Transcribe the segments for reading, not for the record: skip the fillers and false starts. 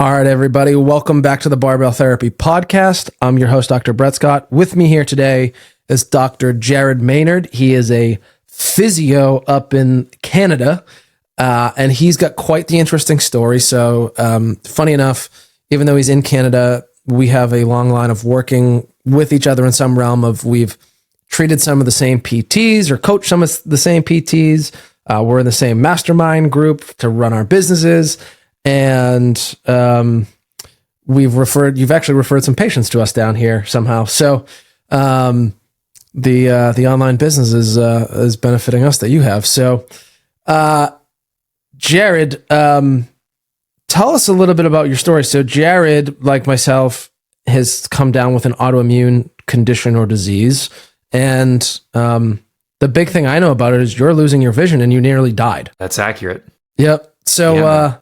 All right, everybody. Welcome back to the Barbell Therapy Podcast. I'm your host, Dr. Brett Scott. With me here today is Dr. Jared Maynard. He is a physio up in Canada, and he's got quite the interesting story. So, funny enough, even though he's in Canada, we have a long line of working with each other in some realm of we've treated some of the same PTs or coached some of the same PTs. We're in the same mastermind group to run our businesses. And you've actually referred some patients to us down here somehow. So the online business is benefiting us that you have. So Jared, tell us a little bit about your story. So Jared, like myself, has come down with an autoimmune condition or disease. And the big thing I know about it is you're losing your vision and you nearly died. That's accurate. Yep. So,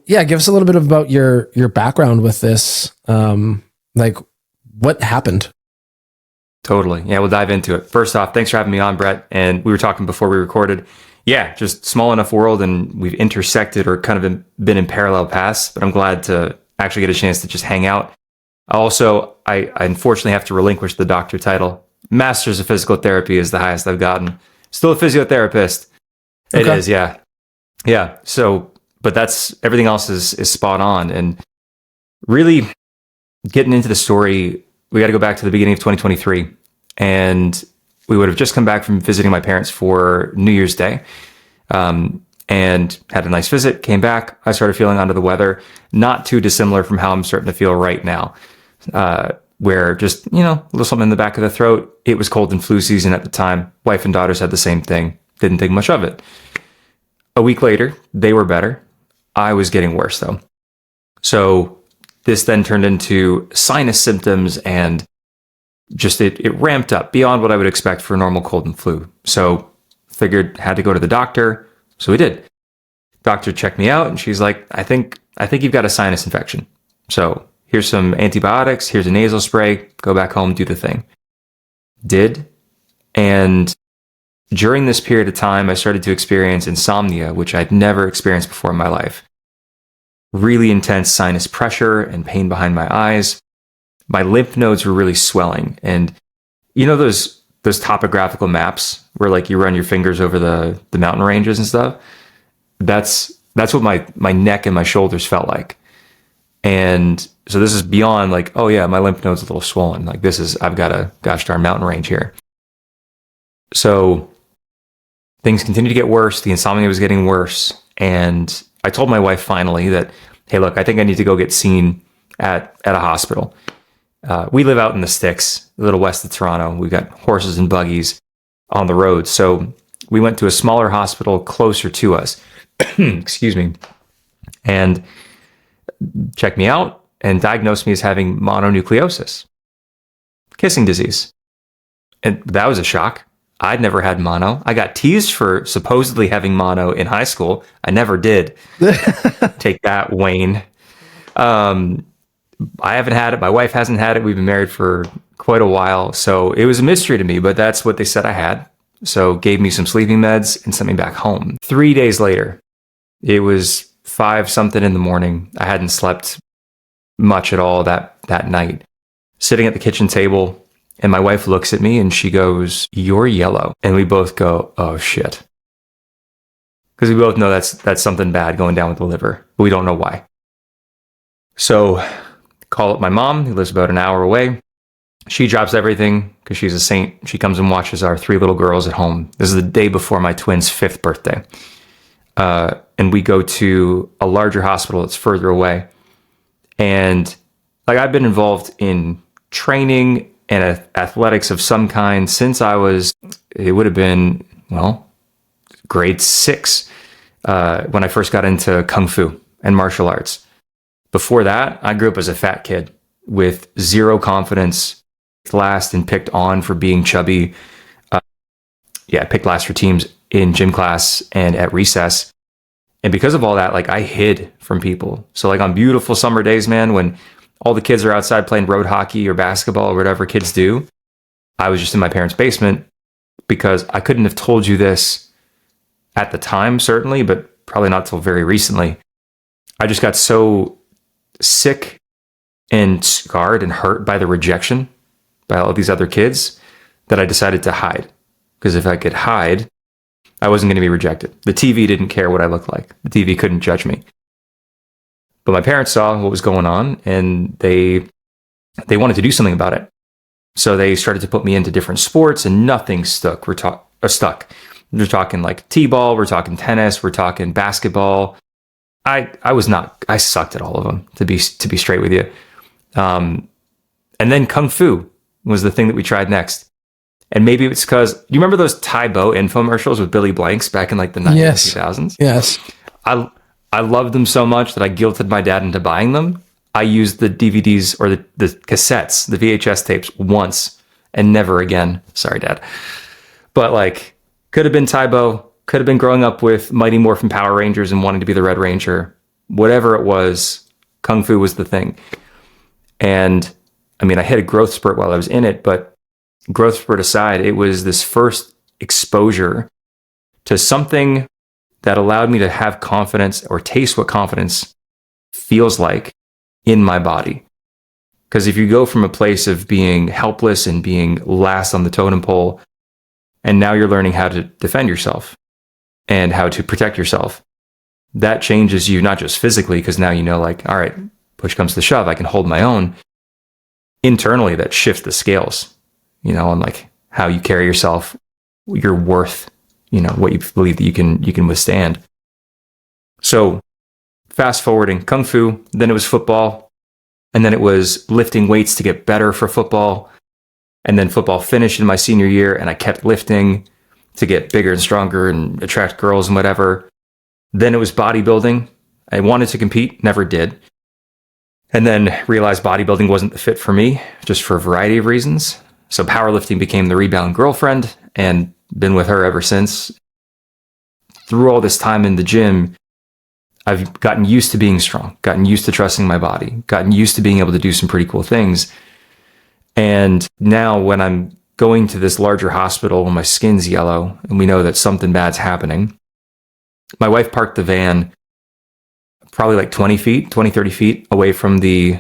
give us a little bit about your background with this. Like what happened? Totally. Yeah, we'll dive into it. First off, thanks for having me on, Brett. And we were talking before we recorded. Yeah, just small enough world and we've intersected or kind of been in parallel paths, but I'm glad to actually get a chance to just hang out. Also, I unfortunately have to relinquish the doctor title. Masters of Physical Therapy is the highest I've gotten. Still a physiotherapist. Okay. It is, yeah. Yeah. So, but that's everything else is spot on. And really getting into the story, we got to go back to the beginning of 2023. And we would have just come back from visiting my parents for New Year's Day, and had a nice visit, came back. I started feeling under the weather, not too dissimilar from how I'm starting to feel right now, where just, a little something in the back of the throat. It was cold and flu season at the time. Wife and daughters had the same thing. Didn't think much of it. A week later, they were better. I was getting worse though. So this then turned into sinus symptoms and just it ramped up beyond what I would expect for a normal cold and flu. So figured had to go to the doctor. So we did. Doctor checked me out and she's like, I think you've got a sinus infection. So here's some antibiotics. Here's a nasal spray. Go back home, do the thing. Did. And during this period of time, I started to experience insomnia, which I'd never experienced before in my life. Really intense sinus pressure and pain behind my eyes. My lymph nodes were really swelling. And those topographical maps where like you run your fingers over the mountain ranges and stuff? That's what my neck and my shoulders felt like. And so this is beyond like, oh yeah, my lymph node's a little swollen. Like I've got a gosh darn mountain range here. So things continued to get worse. The insomnia was getting worse. And I told my wife finally that, hey, look, I think I need to go get seen at a hospital. We live out in the sticks, a little west of Toronto. We've got horses and buggies on the road. So we went to a smaller hospital closer to us. Excuse me. And checked me out and diagnosed me as having mononucleosis, kissing disease. And that was a shock. I'd never had mono. I got teased for supposedly having mono in high school. I never did. Take that, Wayne. I haven't had it. My wife hasn't had it. We've been married for quite a while. So it was a mystery to me, but that's what they said I had. So gave me some sleeping meds and sent me back home. 3 days later, it was 5 something in the morning. I hadn't slept much at all that night. Sitting at the kitchen table, and my wife looks at me and she goes, "You're yellow." And we both go, "Oh shit." Because we both know that's something bad going down with the liver, but we don't know why. So call up my mom, who lives about an hour away. She drops everything because she's a saint. She comes and watches our 3 little girls at home. This is the day before my twins' 5th birthday. And we go to a larger hospital that's further away. And like I've been involved in training and athletics of some kind since it would have been, grade 6, when I first got into Kung Fu and martial arts. Before that, I grew up as a fat kid with zero confidence, last and picked on for being chubby. Picked last for teams in gym class and at recess. And because of all that, like I hid from people. So like on beautiful summer days, man, when all the kids are outside playing road hockey or basketball or whatever kids do, I was just in my parents' basement because I couldn't have told you this at the time, certainly, but probably not till very recently. I just got so sick and scarred and hurt by the rejection by all these other kids that I decided to hide. Because if I could hide, I wasn't going to be rejected. The TV didn't care what I looked like. The TV couldn't judge me. But my parents saw what was going on, and they wanted to do something about it. So they started to put me into different sports, and nothing stuck. Stuck. We're talking like t-ball, we're talking tennis, we're talking basketball. I sucked at all of them, to be straight with you. And then Kung Fu was the thing that we tried next. And maybe it's because, do you remember those Tae Bo infomercials with Billy Blanks back in like the 90s, 2000s? Yes. I loved them so much that I guilted my dad into buying them. I used the DVDs or the cassettes, the VHS tapes once and never again. Sorry, Dad. But like, could have been Tae Bo, could have been growing up with Mighty Morphin Power Rangers and wanting to be the Red Ranger. Whatever it was, Kung Fu was the thing. And I mean, I hit a growth spurt while I was in it, but growth spurt aside, it was this first exposure to something that allowed me to have confidence or taste what confidence feels like in my body. Because if you go from a place of being helpless and being last on the totem pole, and now you're learning how to defend yourself and how to protect yourself, that changes you not just physically, because now you know, like, all right, push comes to shove, I can hold my own. Internally, that shifts the scales, you know, on like how you carry yourself, your worth, you know, what you believe that you can withstand. So fast forwarding, Kung Fu, then it was football, and then it was lifting weights to get better for football. And then football finished in my senior year, and I kept lifting to get bigger and stronger and attract girls and whatever. Then it was bodybuilding. I wanted to compete, never did. And then realized bodybuilding wasn't the fit for me, just for a variety of reasons. So powerlifting became the rebound girlfriend, and been with her ever since. Through all this time in the gym, I've gotten used to being strong, gotten used to trusting my body, gotten used to being able to do some pretty cool things. And now when I'm going to this larger hospital when my skin's yellow and we know that something bad's happening, my wife parked the van probably like 20, 30 feet away from the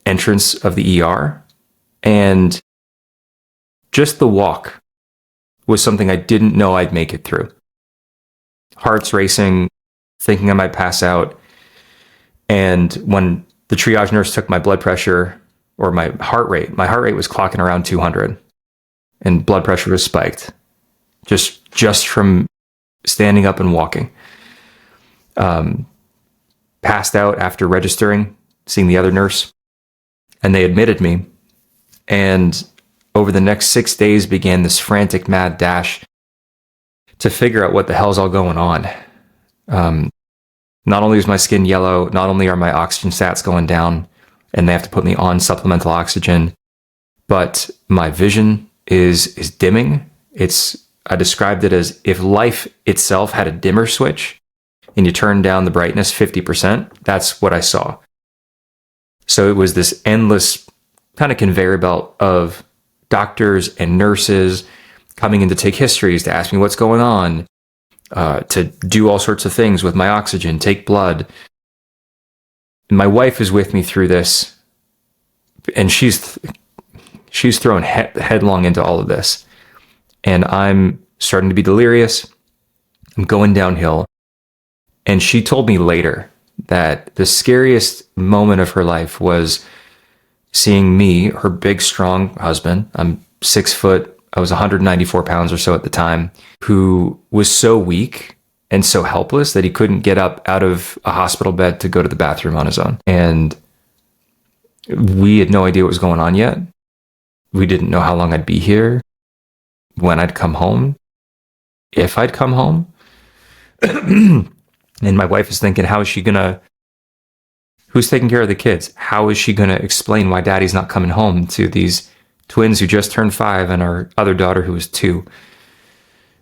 entrance of the ER. And just the walk was something I didn't know I'd make it through. Heart's racing, thinking I might pass out. And when the triage nurse took my blood pressure or my heart rate was clocking around 200 and blood pressure was spiked just from standing up and walking. Passed out after registering, seeing the other nurse, and they admitted me. And over the next 6 days began this frantic, mad dash to figure out what the hell's all going on. Not only is my skin yellow, not only are my oxygen stats going down, and they have to put me on supplemental oxygen, but my vision is dimming. I described it as if life itself had a dimmer switch and you turn down the brightness 50%, that's what I saw. So it was this endless kind of conveyor belt of doctors and nurses coming in to take histories, to ask me what's going on, to do all sorts of things with my oxygen, take blood. My wife is with me through this, and she's thrown headlong into all of this. And I'm starting to be delirious. I'm going downhill. And she told me later that the scariest moment of her life was seeing me, her big, strong husband. I'm 6 foot. I was 194 pounds or so at the time, who was so weak and so helpless that he couldn't get up out of a hospital bed to go to the bathroom on his own. And we had no idea what was going on yet. We didn't know how long I'd be here, when I'd come home, if I'd come home. And my wife is thinking, who's taking care of the kids? How is she going to explain why daddy's not coming home to these twins who just turned 5 and our other daughter who was 2?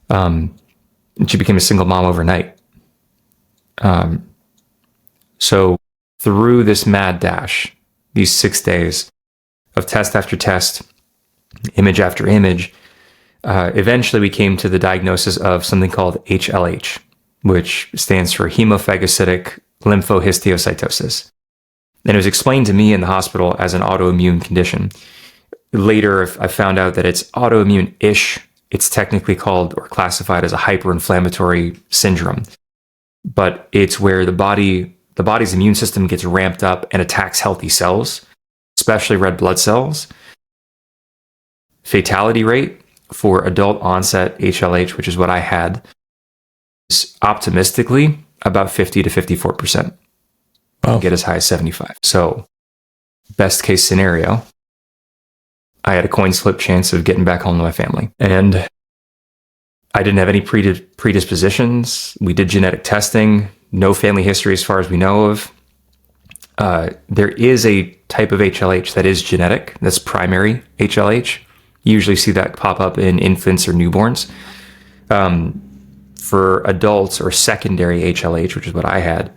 And she became a single mom overnight. So through this mad dash, these 6 days of test after test, image after image, eventually we came to the diagnosis of something called HLH, which stands for hemophagocytic lymphohistiocytosis. And it was explained to me in the hospital as an autoimmune condition. Later, I found out that it's autoimmune-ish. It's technically called or classified as a hyperinflammatory syndrome. But it's where the body's immune system gets ramped up and attacks healthy cells, especially red blood cells. Fatality rate for adult onset HLH, which is what I had, is optimistically about 50 to 54%. Wow. Get as high as 75. So best case scenario, I had a coin slip chance of getting back home to my family. And I didn't have any predispositions. We did genetic testing, no family history as far as we know of. There is a type of HLH that is genetic. That's primary HLH. You usually see that pop up in infants or newborns. For adults or secondary HLH, which is what I had,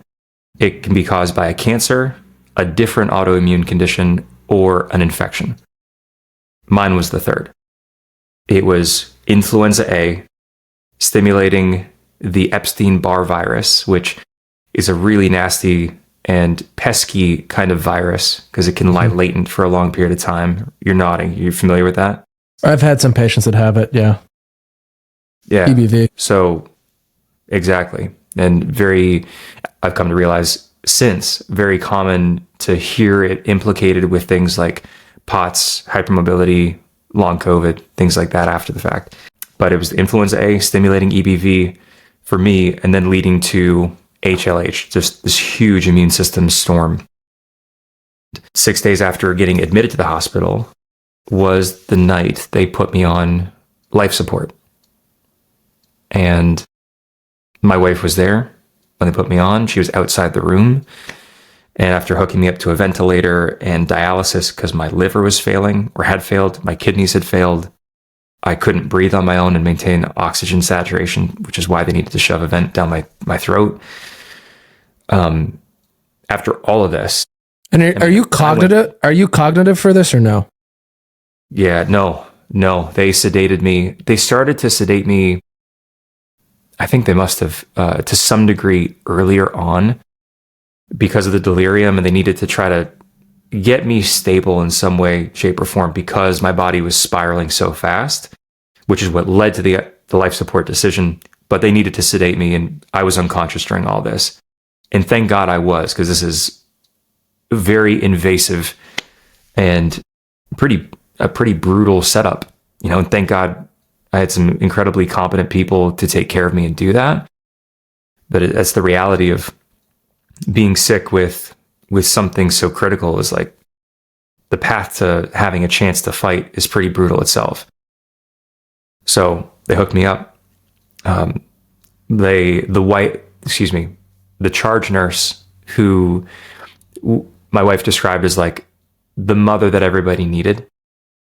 it can be caused by a cancer, a different autoimmune condition, or an infection. Mine was the third. It was influenza A stimulating the Epstein-Barr virus, which is a really nasty and pesky kind of virus because it can lie latent for a long period of time. You're nodding. You're familiar with that? I've had some patients that have it, yeah. Yeah. EBV. So, exactly. And I've come to realize since, very common to hear it implicated with things like POTS, hypermobility, long COVID, things like that after the fact. But it was influenza A stimulating EBV for me and then leading to HLH, just this huge immune system storm. 6 days after getting admitted to the hospital was the night they put me on life support. And my wife was there when they put me on. She was outside the room. And after hooking me up to a ventilator and dialysis because my liver was failing or had failed, my kidneys had failed, I couldn't breathe on my own and maintain oxygen saturation, which is why they needed to shove a vent down my throat. After all of this. And are you cognitive? Are you cognitive for this or no? Yeah, no. They sedated me. They started to sedate me. I think they must have, to some degree, earlier on because of the delirium, and they needed to try to get me stable in some way, shape, or form because my body was spiraling so fast, which is what led to the life support decision. But they needed to sedate me, and I was unconscious during all this. And thank God I was, because this is very invasive and a pretty brutal setup, and thank God I had some incredibly competent people to take care of me and do that. But that's the reality of being sick with something so critical is like the path to having a chance to fight is pretty brutal itself. So they hooked me up. The charge nurse who my wife described as like the mother that everybody needed.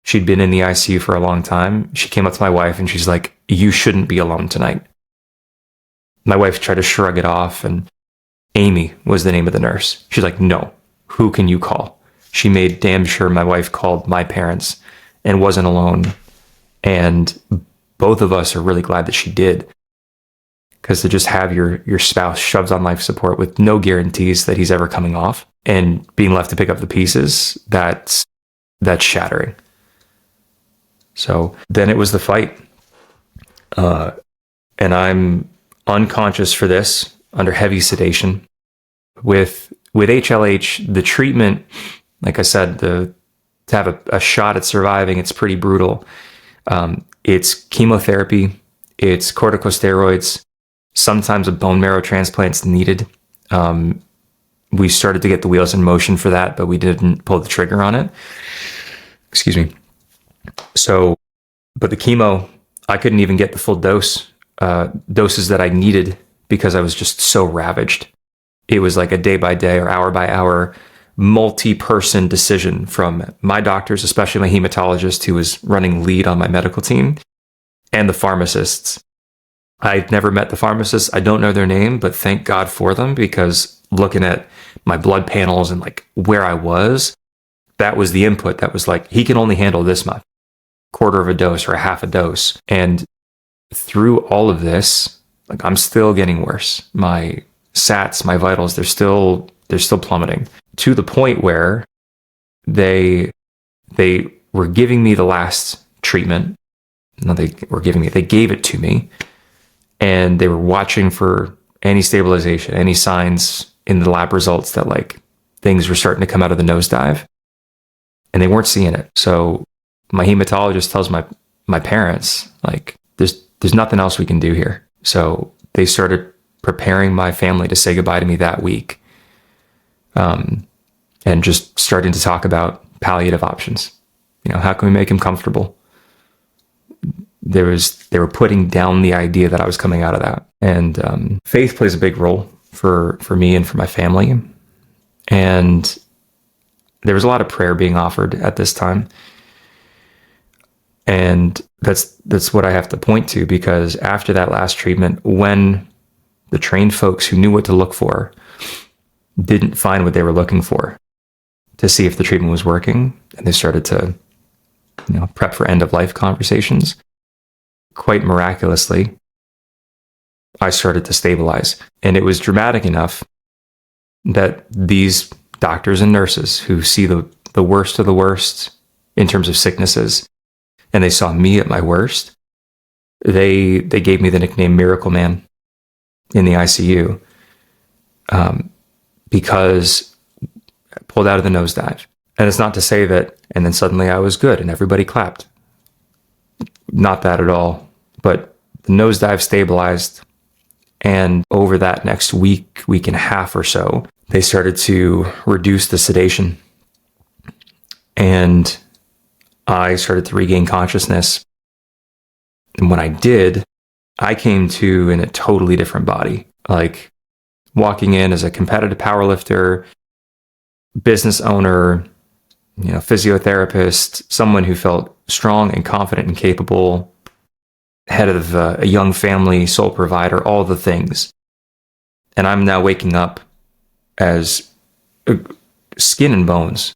She'd been in the ICU for a long time. She came up to my wife and she's like, "You shouldn't be alone tonight." My wife tried to shrug it off, and Amy was the name of the nurse. She's like, "No, who can you call?" She made damn sure my wife called my parents and wasn't alone. And both of us are really glad that she did. Because to just have your spouse shoved on life support with no guarantees that he's ever coming off and being left to pick up the pieces, that's shattering. So then it was the fight. And I'm unconscious for this under heavy sedation. With HLH, the treatment, like I said, to have a shot at surviving, it's pretty brutal. It's chemotherapy, it's corticosteroids, sometimes a bone marrow transplant's needed. We started to get the wheels in motion for that, but we didn't pull the trigger on it. Excuse me. So, but the chemo, I couldn't even get the full doses that I needed because I was just so ravaged. It was like a day by day or hour by hour, multi-person decision from my doctors, especially my hematologist who was running lead on my medical team, and the pharmacists. I've never met the pharmacists. I don't know their name, but thank God for them, because looking at my blood panels and like where I was, that was the input. That was like, he can only handle this much, quarter of a dose or a half a dose. And through all of this, like I'm still getting worse. My sats, my vitals, they're still plummeting to the point where they were giving me the last treatment. No, they gave it to me, and they were watching for any stabilization, any signs in the lab results that like things were starting to come out of the nosedive, and they weren't seeing it. So my hematologist tells my parents, like, there's nothing else we can do here. So they started preparing my family to say goodbye to me that week, and just starting to talk about palliative options. You know, how can we make him comfortable? They were putting down the idea that I was coming out of that. And faith plays a big role for me and for my family. And there was a lot of prayer being offered at this time. And that's what I have to point to, because after that last treatment, when the trained folks who knew what to look for didn't find what they were looking for to see if the treatment was working, and they started to, prep for end of life conversations, quite miraculously, I started to stabilize. And it was dramatic enough that these doctors and nurses who see the worst of the worst in terms of sicknesses, and they saw me at my worst, they gave me the nickname Miracle Man in the ICU, because I pulled out of the nosedive. And it's not to say that, and then suddenly I was good and everybody clapped. Not that at all. But the nosedive stabilized. And over that next week and a half or so, they started to reduce the sedation. And I started to regain consciousness. And when I did, I came to in a totally different body. Like walking in as a competitive powerlifter, business owner, physiotherapist, someone who felt strong and confident and capable, head of a young family, sole provider, all the things. And I'm now waking up as skin and bones.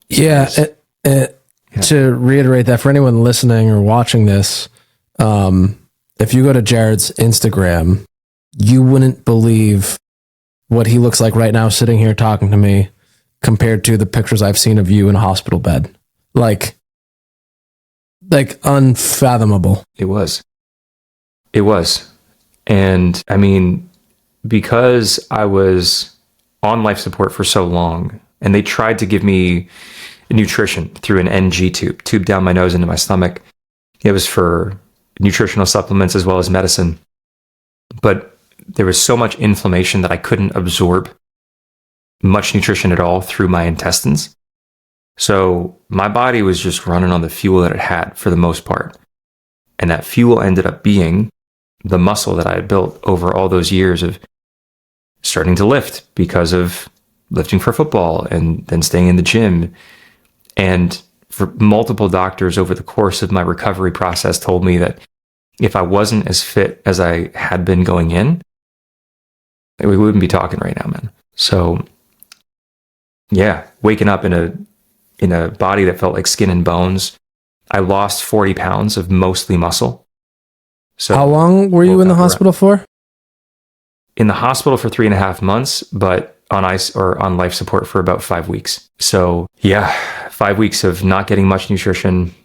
Yeah. To reiterate that for anyone listening or watching this, if you go to Jared's Instagram, you wouldn't believe what he looks like right now sitting here talking to me compared to the pictures I've seen of you in a hospital bed. Like unfathomable. It was. And I mean, because I was on life support for so long, and they tried to give me nutrition through an NG tube down my nose into my stomach. It was for nutritional supplements as well as medicine. But there was so much inflammation that I couldn't absorb much nutrition at all through my intestines. So my body was just running on the fuel that it had for the most part. And that fuel ended up being the muscle that I had built over all those years of starting to lift because of lifting for football and then staying in the gym. And for multiple doctors over the course of my recovery process told me that if I wasn't as fit as I had been going in, we wouldn't be talking right now, man. So yeah, waking up in a body that felt like skin and bones. I lost 40 pounds of mostly muscle. So how long were you in the hospital for? In the hospital for 3.5 months, but on ice or on life support for about 5 weeks. So yeah, 5 weeks of not getting much nutrition,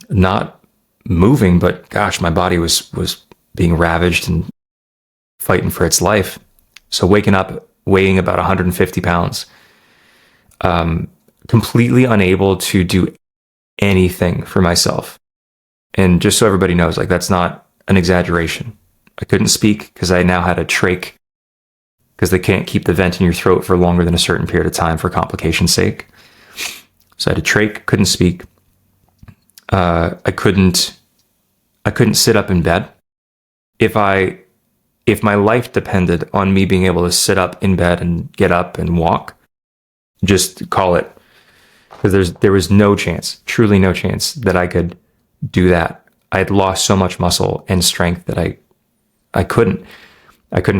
not moving, but gosh, my body was being ravaged and fighting for its life. So waking up, weighing about 150 pounds, completely unable to do anything for myself. And just so everybody knows, like, that's not an exaggeration. I couldn't speak because I now had a trach, because they can't keep the vent in your throat for longer than a certain period of time for complication's sake. So I had a trach, couldn't speak. I couldn't sit up in bed. If my life depended on me being able to sit up in bed and get up and walk, just call it. Because there was no chance, truly no chance, that I could do that. I had lost so much muscle and strength that I couldn't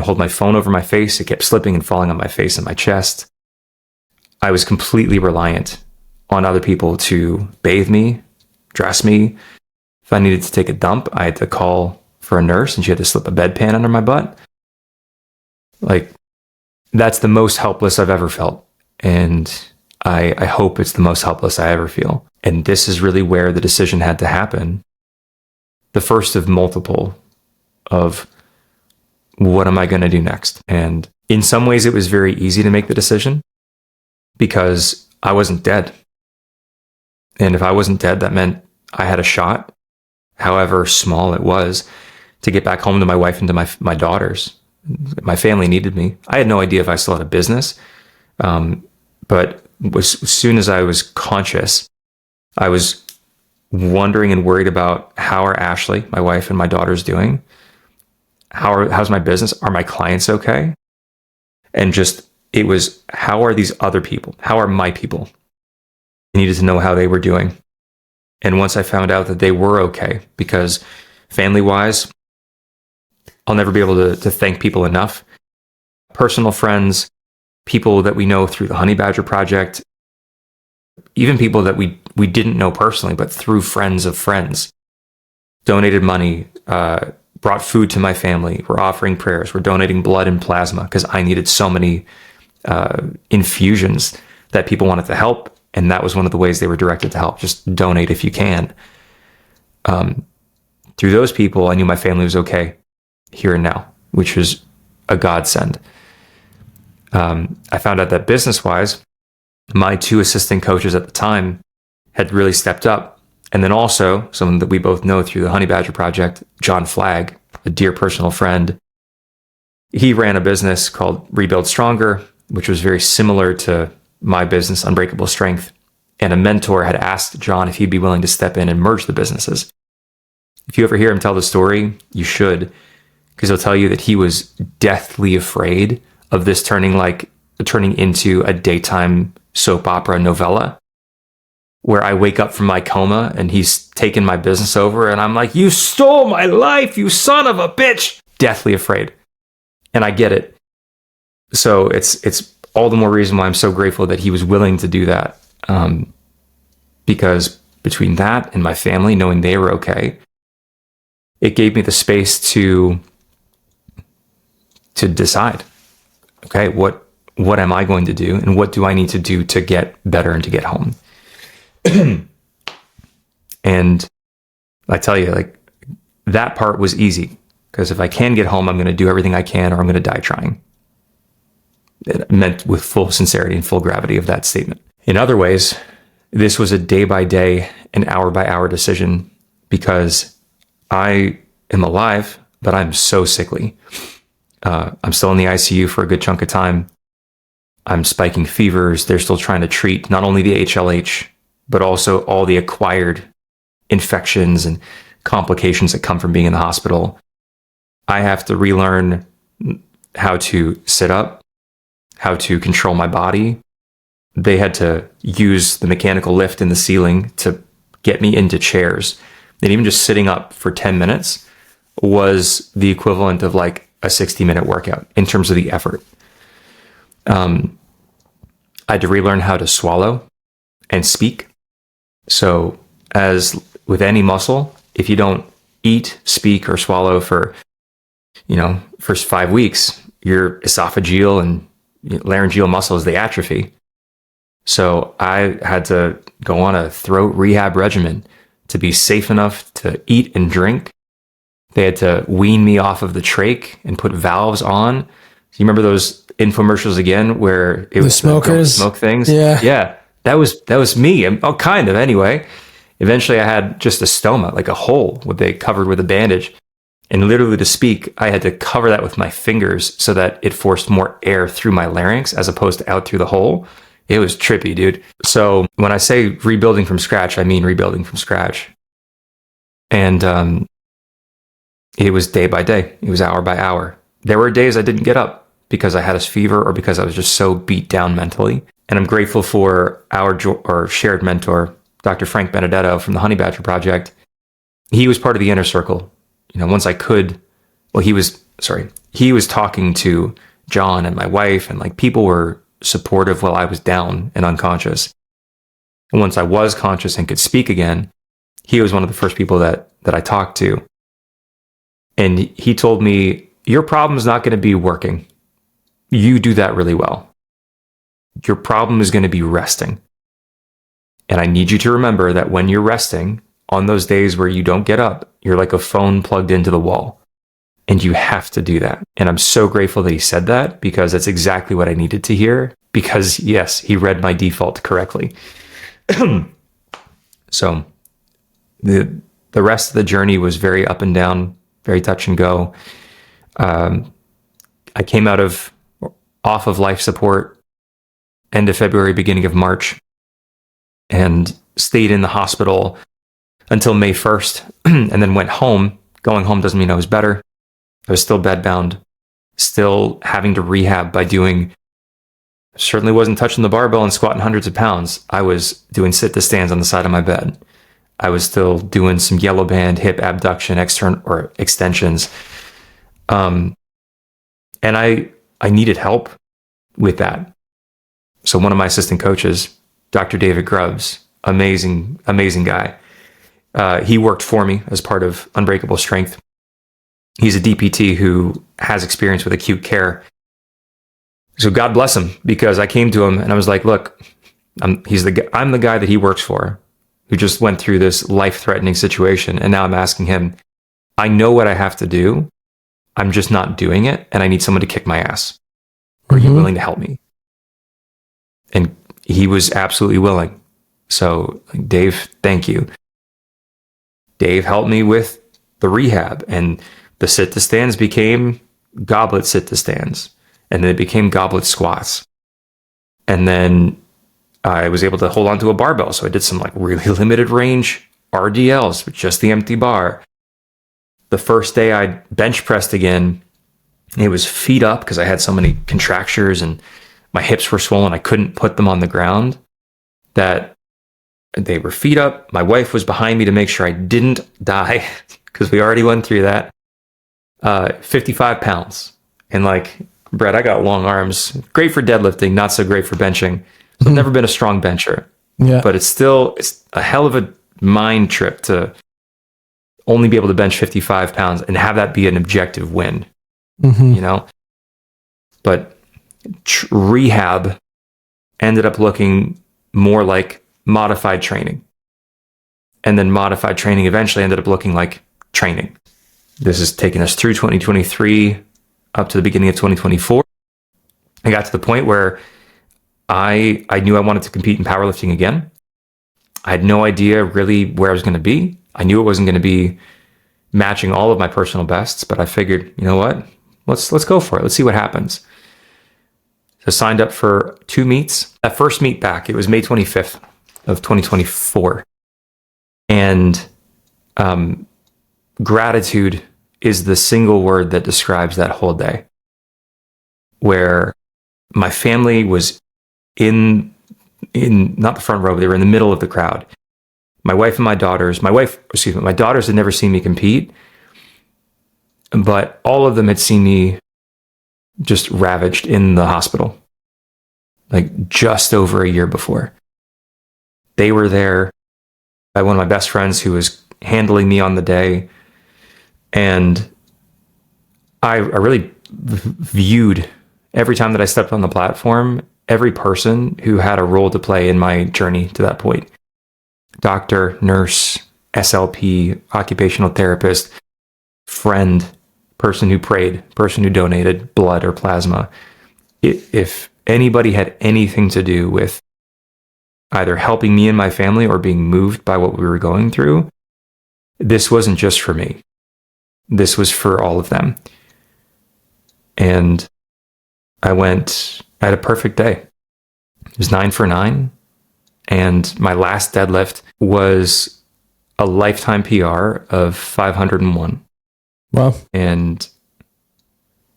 hold my phone over my face. It kept slipping and falling on my face and my chest. I was completely reliant on other people to bathe me, dress me. If I needed to take a dump, I had to call for a nurse, and she had to slip a bedpan under my butt. Like, that's the most helpless I've ever felt. And I hope it's the most helpless I ever feel. And this is really where the decision had to happen. The first of multiple of what am I going to do next? And in some ways, it was very easy to make the decision because I wasn't dead. And if I wasn't dead, that meant I had a shot, however small it was, to get back home to my wife and to my daughters. My family needed me. I had no idea if I still had a business. But as soon as I was conscious, I was wondering and worried about how are Ashley, my wife, and my daughters doing? How's my business? Are my clients okay? And just, it was, how are these other people? How are my people? I needed to know how they were doing. And once I found out that they were okay, because family-wise, I'll never be able to thank people enough. Personal friends, people that we know through the Honey Badger Project, even people that we didn't know personally, but through friends of friends, donated money, brought food to my family, were offering prayers, were donating blood and plasma because I needed so many infusions that people wanted to help. And that was one of the ways they were directed to help. Just donate if you can. Through those people, I knew my family was okay here and now, which was a godsend. I found out that business-wise, my two assistant coaches at the time had really stepped up. And then also, someone that we both know through the Honey Badger Project, John Flagg, a dear personal friend. He ran a business called Rebuild Stronger, which was very similar to my business, Unbreakable Strength. And a mentor had asked John if he'd be willing to step in and merge the businesses. If you ever hear him tell the story, you should, because he'll tell you that he was deathly afraid of this turning into a daytime soap opera novella where I wake up from my coma and he's taken my business over and I'm like, you stole my life, you son of a bitch. Deathly afraid. And I get it. So it's all the more reason why I'm so grateful that he was willing to do that. Because between that and my family, knowing they were okay, it gave me the space to decide, okay, what am I going to do and what do I need to do to get better and to get home? And I tell you, like, that part was easy because if I can get home, I'm going to do everything I can or I'm going to die trying. It meant with full sincerity and full gravity of that statement. In other ways, this was a day by day and hour by hour decision because I am alive, but I'm so sickly. I'm still in the ICU for a good chunk of time. I'm spiking fevers. They're still trying to treat not only the HLH, but also all the acquired infections and complications that come from being in the hospital. I have to relearn how to sit up, how to control my body. They had to use the mechanical lift in the ceiling to get me into chairs. And even just sitting up for 10 minutes was the equivalent of like a 60-minute workout in terms of the effort. I had to relearn how to swallow and speak. So as with any muscle, if you don't eat, speak, or swallow for, first 5 weeks, your esophageal and laryngeal muscles, they atrophy. So I had to go on a throat rehab regimen to be safe enough to eat and drink. They had to wean me off of the trach and put valves on. Do you remember those infomercials again where it was smokers, smoke things? Yeah. That was me. Oh, kind of anyway. Eventually I had just a stoma, like a hole what they covered with a bandage. And literally to speak, I had to cover that with my fingers so that it forced more air through my larynx as opposed to out through the hole. It was trippy, dude. So when I say rebuilding from scratch, I mean rebuilding from scratch. And it was day by day. It was hour by hour. There were days I didn't get up because I had a fever or because I was just so beat down mentally. And I'm grateful for our shared mentor, Dr. Frank Benedetto from the Honey Badger Project. He was part of the inner circle. Once I could, he was talking to John and my wife, and like people were supportive while I was down and unconscious. And once I was conscious and could speak again, he was one of the first people that I talked to. And he told me, your problem is not going to be working. you do that really well. Your problem is going to be resting. And I need you to remember that when you're resting, on those days where you don't get up, you're like a phone plugged into the wall. And you have to do that. And I'm so grateful that he said that, because that's exactly what I needed to hear. Because yes, he read my default correctly. So the rest of the journey was very up and down, very touch and go. I came off of life support end of February, beginning of March, and stayed in the hospital until May 1st, and then went home. Going home doesn't mean I was better. I was still bedbound, still having to rehab by certainly wasn't touching the barbell and squatting hundreds of pounds. I was doing sit to stands on the side of my bed. I was still doing some yellow band hip abduction extensions. And I needed help with that. So one of my assistant coaches, Dr. David Grubbs, amazing guy. He worked for me as part of Unbreakable Strength. He's a DPT who has experience with acute care. So God bless him, because I came to him and I was like, look, I'm the guy that he works for, who just went through this life-threatening situation. And now I'm asking him, I know what I have to do. I'm just not doing it. And I need someone to kick my ass. Are you willing to help me? And he was absolutely willing. So Dave, thank you. Dave helped me with the rehab, and the sit to stands became goblet sit to stands. And then it became goblet squats. And then I was able to hold on to a barbell. So I did some like really limited range RDLs with just the empty bar. The first day I bench pressed again, it was feet up because I had so many contractures and my hips were swollen. I couldn't put them on the ground. That they were feet up. My wife was behind me to make sure I didn't die, because we already went through that. 55 pounds. And like, Brett, I got long arms. Great for deadlifting, not so great for benching. So I've never been a strong bencher. Yeah. But it's a hell of a mind trip to only be able to bench 55 pounds and have that be an objective win. You know? But rehab ended up looking more like modified training. And then modified training eventually ended up looking like training. This has taken us through 2023 up to the beginning of 2024. I got to the point where I knew I wanted to compete in powerlifting again. I had no idea really where I was going to be. I knew it wasn't going to be matching all of my personal bests, but I figured, you know what? Let's go for it. Let's see what happens. So signed up for 2 meets. That first meet back, it was May 25th of 2024. And gratitude is the single word that describes that whole day, where my family was in not the front row, they were in the middle of the crowd. My wife and my daughters had never seen me compete, but all of them had seen me just ravaged in the hospital, like just over a year before. They were there. I had one of my best friends who was handling me on the day. And I really viewed every time that I stepped on the platform, every person who had a role to play in my journey to that point. Doctor, nurse, SLP, occupational therapist, friend, person who prayed, person who donated blood or plasma. If anybody had anything to do with either helping me and my family or being moved by what we were going through, this wasn't just for me. This was for all of them. And I had a perfect day. It was 9 for 9. And my last deadlift was a lifetime PR of 501. Wow. And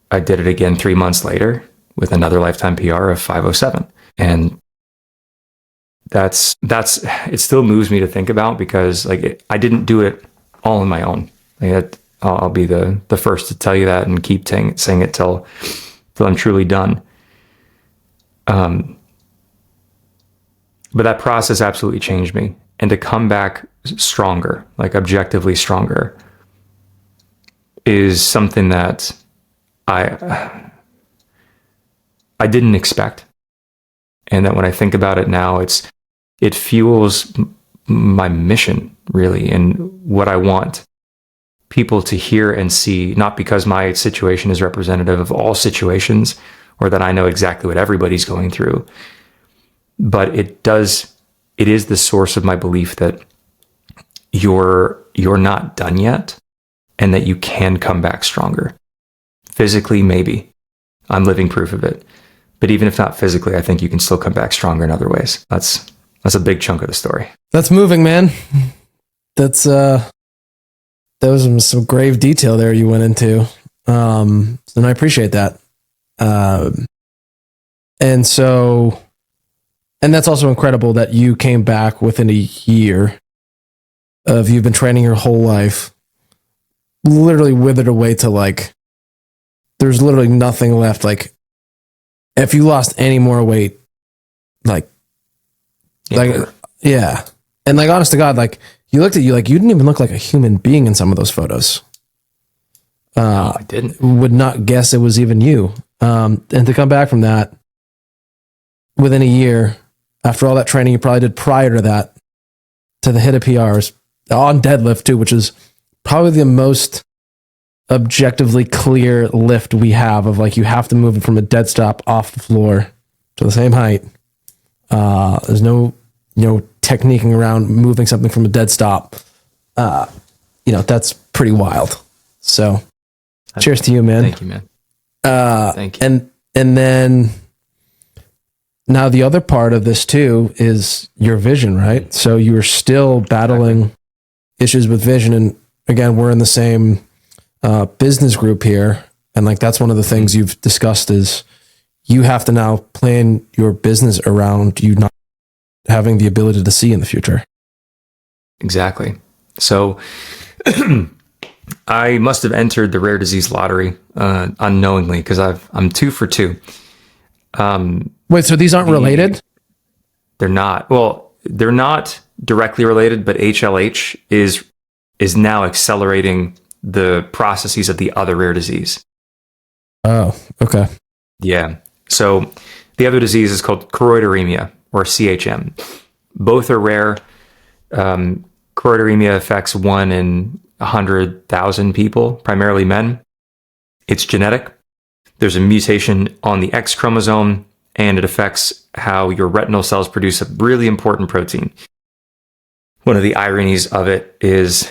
I did it again 3 months later with another lifetime PR of 507. And that's it still moves me to think about, because like I didn't do it all on my own. I'll be the first to tell you that and keep saying it till I'm truly done. But that process absolutely changed me. And to come back stronger, like objectively stronger, is something that I didn't expect. And that when I think about it now, it fuels my mission, really, and what I want people to hear and see, not because my situation is representative of all situations or that I know exactly what everybody's going through, but it is the source of my belief that you're not done yet and that you can come back stronger. Physically, maybe. I'm living proof of it. But even if not physically, I think you can still come back stronger in other ways. That's a big chunk of the story. That's moving, man. That was some grave detail there you went into. And I appreciate that. And that's also incredible that you came back within a year of you've been training your whole life, literally withered away to like, there's literally nothing left. Like, if you lost any more weight, yeah. And like, honest to God, like, you looked at you, like, you didn't even look like a human being in some of those photos. No, I didn't. Would not guess it was even you. And to come back from that within a year, after all that training you probably did prior to that, to the hit of PRs on deadlift too, which is probably the most objectively clear lift we have of like, you have to move it from a dead stop off the floor to the same height. There's no techniquing around moving something from a dead stop. That's pretty wild. So cheers to you, man. Thank you, man. Thank you. And then now the other part of this too is your vision, right? So you were still battling issues with vision. And again, we're in the same business group here. And like, that's one of the things you've discussed is you have to now plan your business around you not having the ability to see in the future. Exactly. So I must have entered the rare disease lottery unknowingly because I'm 2 for 2. Wait, so these aren't related? They're not. Well, they're not directly related, but HLH is now accelerating the processes of the other rare disease. Oh, okay. Yeah. So the other disease is called choroideremia, or CHM. Both are rare. Choroideremia affects 1 in 100,000 people, primarily men. It's genetic. There's a mutation on the X chromosome, and it affects how your retinal cells produce a really important protein. One of the ironies of it is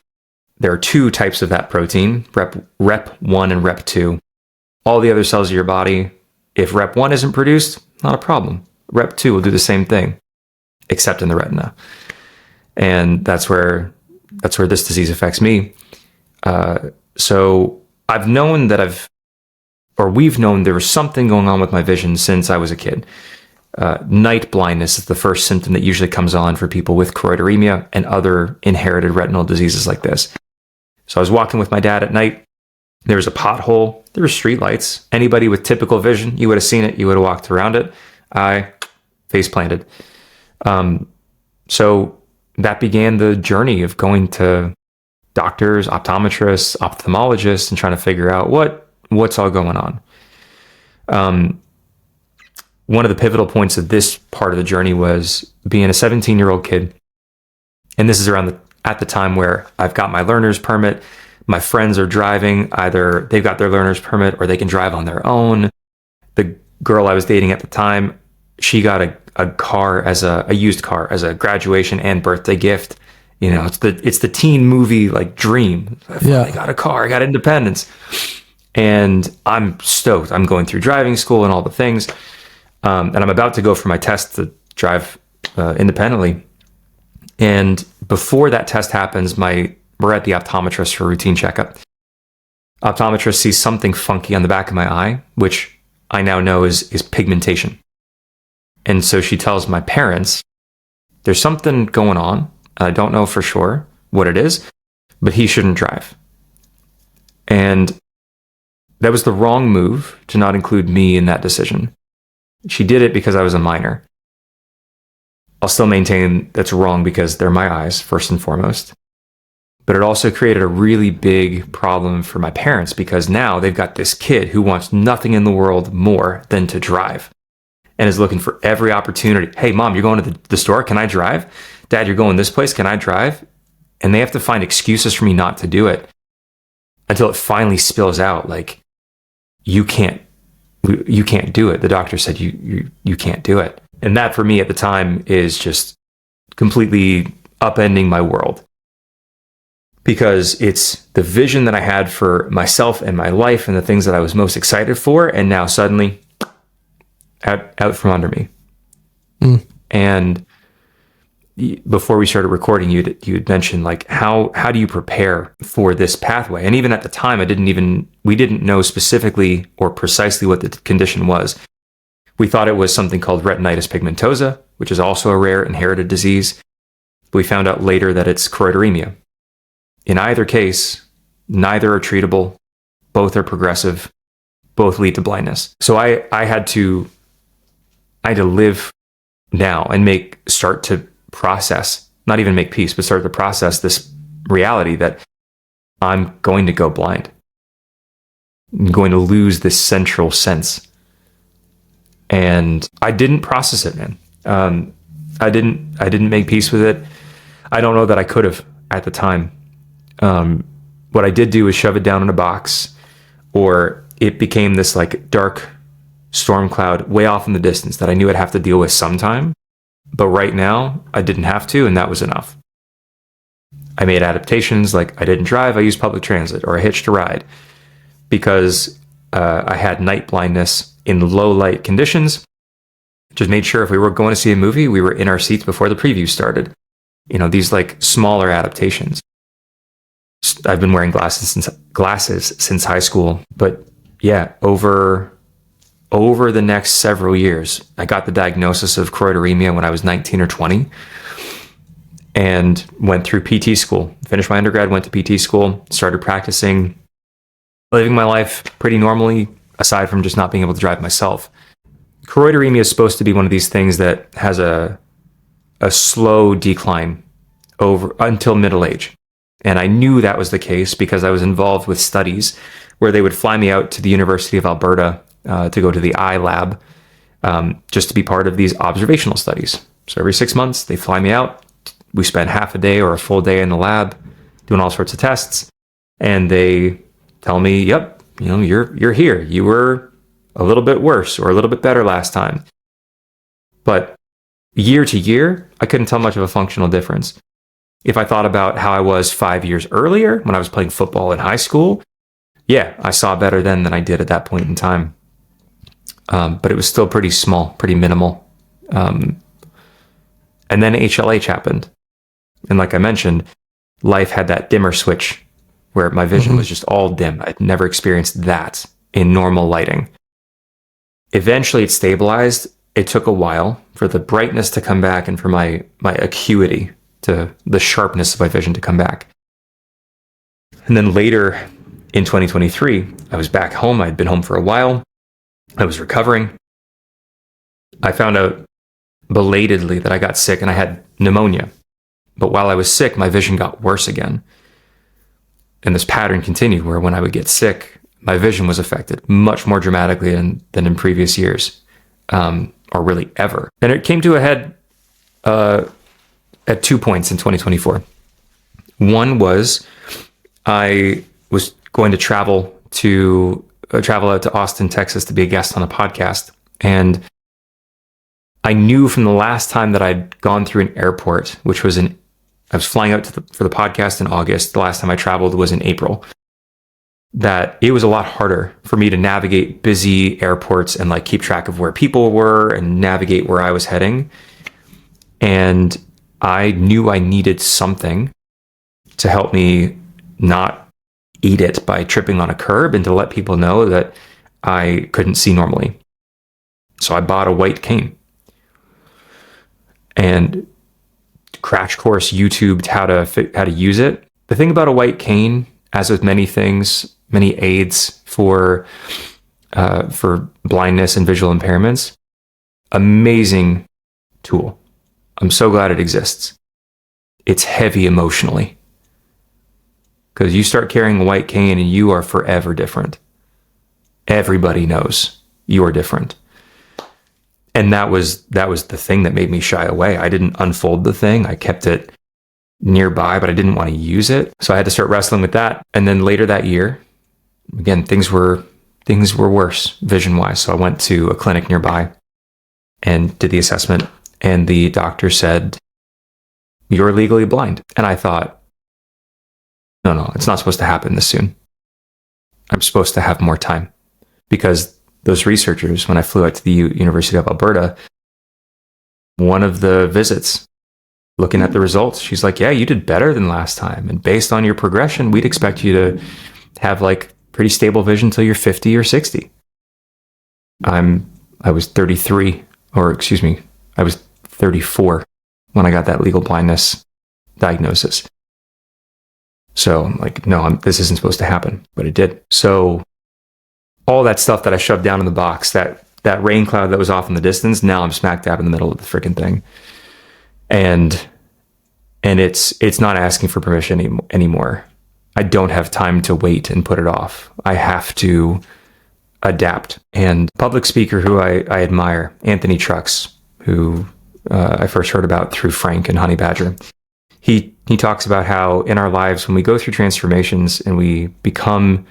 there are 2 types of that protein, rep1 and rep2. All the other cells of your body, if rep1 isn't produced, not a problem. Rep2 will do the same thing, except in the retina. And that's where this disease affects me. So I've known we've known there was something going on with my vision since I was a kid. Night blindness is the first symptom that usually comes on for people with choroideremia and other inherited retinal diseases like this. So I was walking with my dad at night. There was a pothole. There were street lights. Anybody with typical vision, you would have seen it. You would have walked around it. I face planted. So that began the journey of going to doctors, optometrists, ophthalmologists, and trying to figure out what's all going on. One of the pivotal points of this part of the journey was being a 17-year-old kid. And this is at the time where I've got my learner's permit. My friends are driving. Either they've got their learner's permit or they can drive on their own. The girl I was dating at the time, she got a car a used car as a graduation and birthday gift. It's the teen movie like dream. I got a car. I got independence. And I'm stoked. I'm going through driving school and all the things. And I'm about to go for my test to drive independently. And before that test happens, we're at the optometrist for a routine checkup. Optometrist sees something funky on the back of my eye, which I now know is pigmentation. And so she tells my parents, there's something going on. I don't know for sure what it is, but he shouldn't drive. And that was the wrong move to not include me in that decision. She did it because I was a minor. I'll still maintain that's wrong because they're my eyes, first and foremost. But it also created a really big problem for my parents because now they've got this kid who wants nothing in the world more than to drive. and is looking for every opportunity. Hey, mom, you're going to the store. Can I drive? Dad, you're going this place. Can I drive? And they have to find excuses for me not to do it until it finally spills out. Like, you can't do it. The doctor said you can't do it. And that for me at the time is just completely upending my world, because it's the vision that I had for myself and my life and the things that I was most excited for. And now suddenly out from under me. And before we started recording, you'd mentioned like, how do you prepare for this pathway? And even at the time, we didn't know specifically or precisely what the condition was. We thought it was something called retinitis pigmentosa, which is also a rare inherited disease. But we found out later that it's choroideremia. In either case, neither are treatable. Both are progressive. Both lead to blindness. So I had to live now and start to process, not even make peace, but start to process this reality that I'm going to go blind. I'm going to lose this central sense. And I didn't process it, man. I didn't make peace with it. I don't know that I could have at the time. What I did do is shove it down in a box, or it became this like dark storm cloud way off in the distance that I knew I'd have to deal with sometime. But right now, I didn't have to, and that was enough. I made adaptations, like I didn't drive, I used public transit, or I hitched a ride, because I had night blindness in low light conditions. Just made sure if we were going to see a movie, we were in our seats before the preview started. You know, these like smaller adaptations. I've been wearing glasses since high school, but yeah, over the next several years, I got the diagnosis of choroideremia when I was 19 or 20, and went through PT school, finished my undergrad, went to PT school, started practicing, living my life pretty normally, aside from just not being able to drive myself. Choroideremia is supposed to be one of these things that has a slow decline until middle age. And I knew that was the case because I was involved with studies where they would fly me out to the University of Alberta to go to the eye lab, just to be part of these observational studies. So every 6 months, they fly me out. We spend half a day or a full day in the lab doing all sorts of tests. And they tell me, yep, you're here. You were a little bit worse or a little bit better last time. But year to year, I couldn't tell much of a functional difference. If I thought about how I was 5 years earlier when I was playing football in high school, yeah, I saw better then than I did at that point in time. But it was still pretty small, pretty minimal. And then HLH happened. And like I mentioned, life had that dimmer switch where my vision was just all dim. I'd never experienced that in normal lighting. Eventually it stabilized. It took a while for the brightness to come back and for my acuity, to the sharpness of my vision to come back. And then later in 2023, I was back home. I'd been home for a while. I was recovering. I found out belatedly that I got sick and I had pneumonia. But while I was sick, my vision got worse again. And this pattern continued where when I would get sick, my vision was affected much more dramatically than in previous years, or really ever. And it came to a head at 2 points in 2024. One was I was going to travel out to Austin, Texas to be a guest on a podcast. And I knew from the last time that I'd gone through an airport, which was I was flying out for the podcast in August. The last time I traveled was in April. That it was a lot harder for me to navigate busy airports and like keep track of where people were and navigate where I was heading. And I knew I needed something to help me not eat it by tripping on a curb and to let people know that I couldn't see normally. So I bought a white cane and crash course YouTubed how to use it. The thing about a white cane, as with many things, many aids for blindness and visual impairments, amazing tool. I'm so glad it exists. It's heavy emotionally. Because you start carrying a white cane and you are forever different. Everybody knows you are different. And that was the thing that made me shy away. I didn't unfold the thing. I kept it nearby, but I didn't want to use it. So I had to start wrestling with that. And then later that year, again, things were worse vision-wise. So I went to a clinic nearby and did the assessment. And the doctor said, "You're legally blind." And I thought, no, it's not supposed to happen this soon. I'm supposed to have more time. Because those researchers, when I flew out to the University of Alberta, one of the visits, looking at the results, she's like, "Yeah, you did better than last time. And based on your progression, we'd expect you to have like pretty stable vision until you're 50 or 60. I was 33, or excuse me, I was 34 when I got that legal blindness diagnosis. So I'm like, no, this isn't supposed to happen, but it did. So all that stuff that I shoved down in the box, that rain cloud that was off in the distance, now I'm smack dab in the middle of the freaking thing. And it's not asking for permission anymore. I don't have time to wait and put it off. I have to adapt. And public speaker who I admire, Anthony Trucks, who I first heard about through Frank and Honey Badger. He talks about how in our lives, when we go through transformations and we become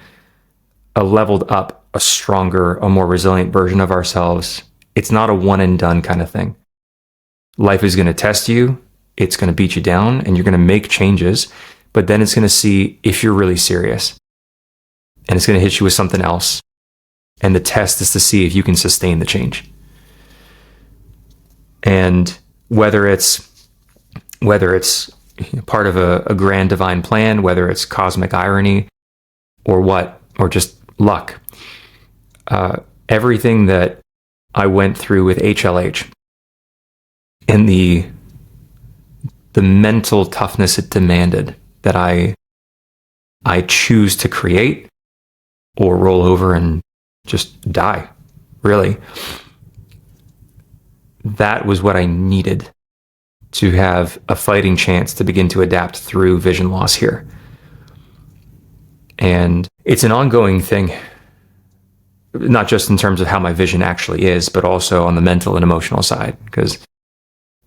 a leveled up, a stronger, a more resilient version of ourselves, it's not a one and done kind of thing. Life is going to test you. It's going to beat you down, and you're going to make changes, but then it's going to see if you're really serious, and it's going to hit you with something else. And the test is to see if you can sustain the change. And whether it's part of a grand divine plan, whether it's cosmic irony or just luck, everything that I went through with HLH and the mental toughness it demanded that I choose to create or roll over and just die, really. That was what I needed to have a fighting chance to begin to adapt through vision loss here. And it's an ongoing thing, not just in terms of how my vision actually is, but also on the mental and emotional side. Because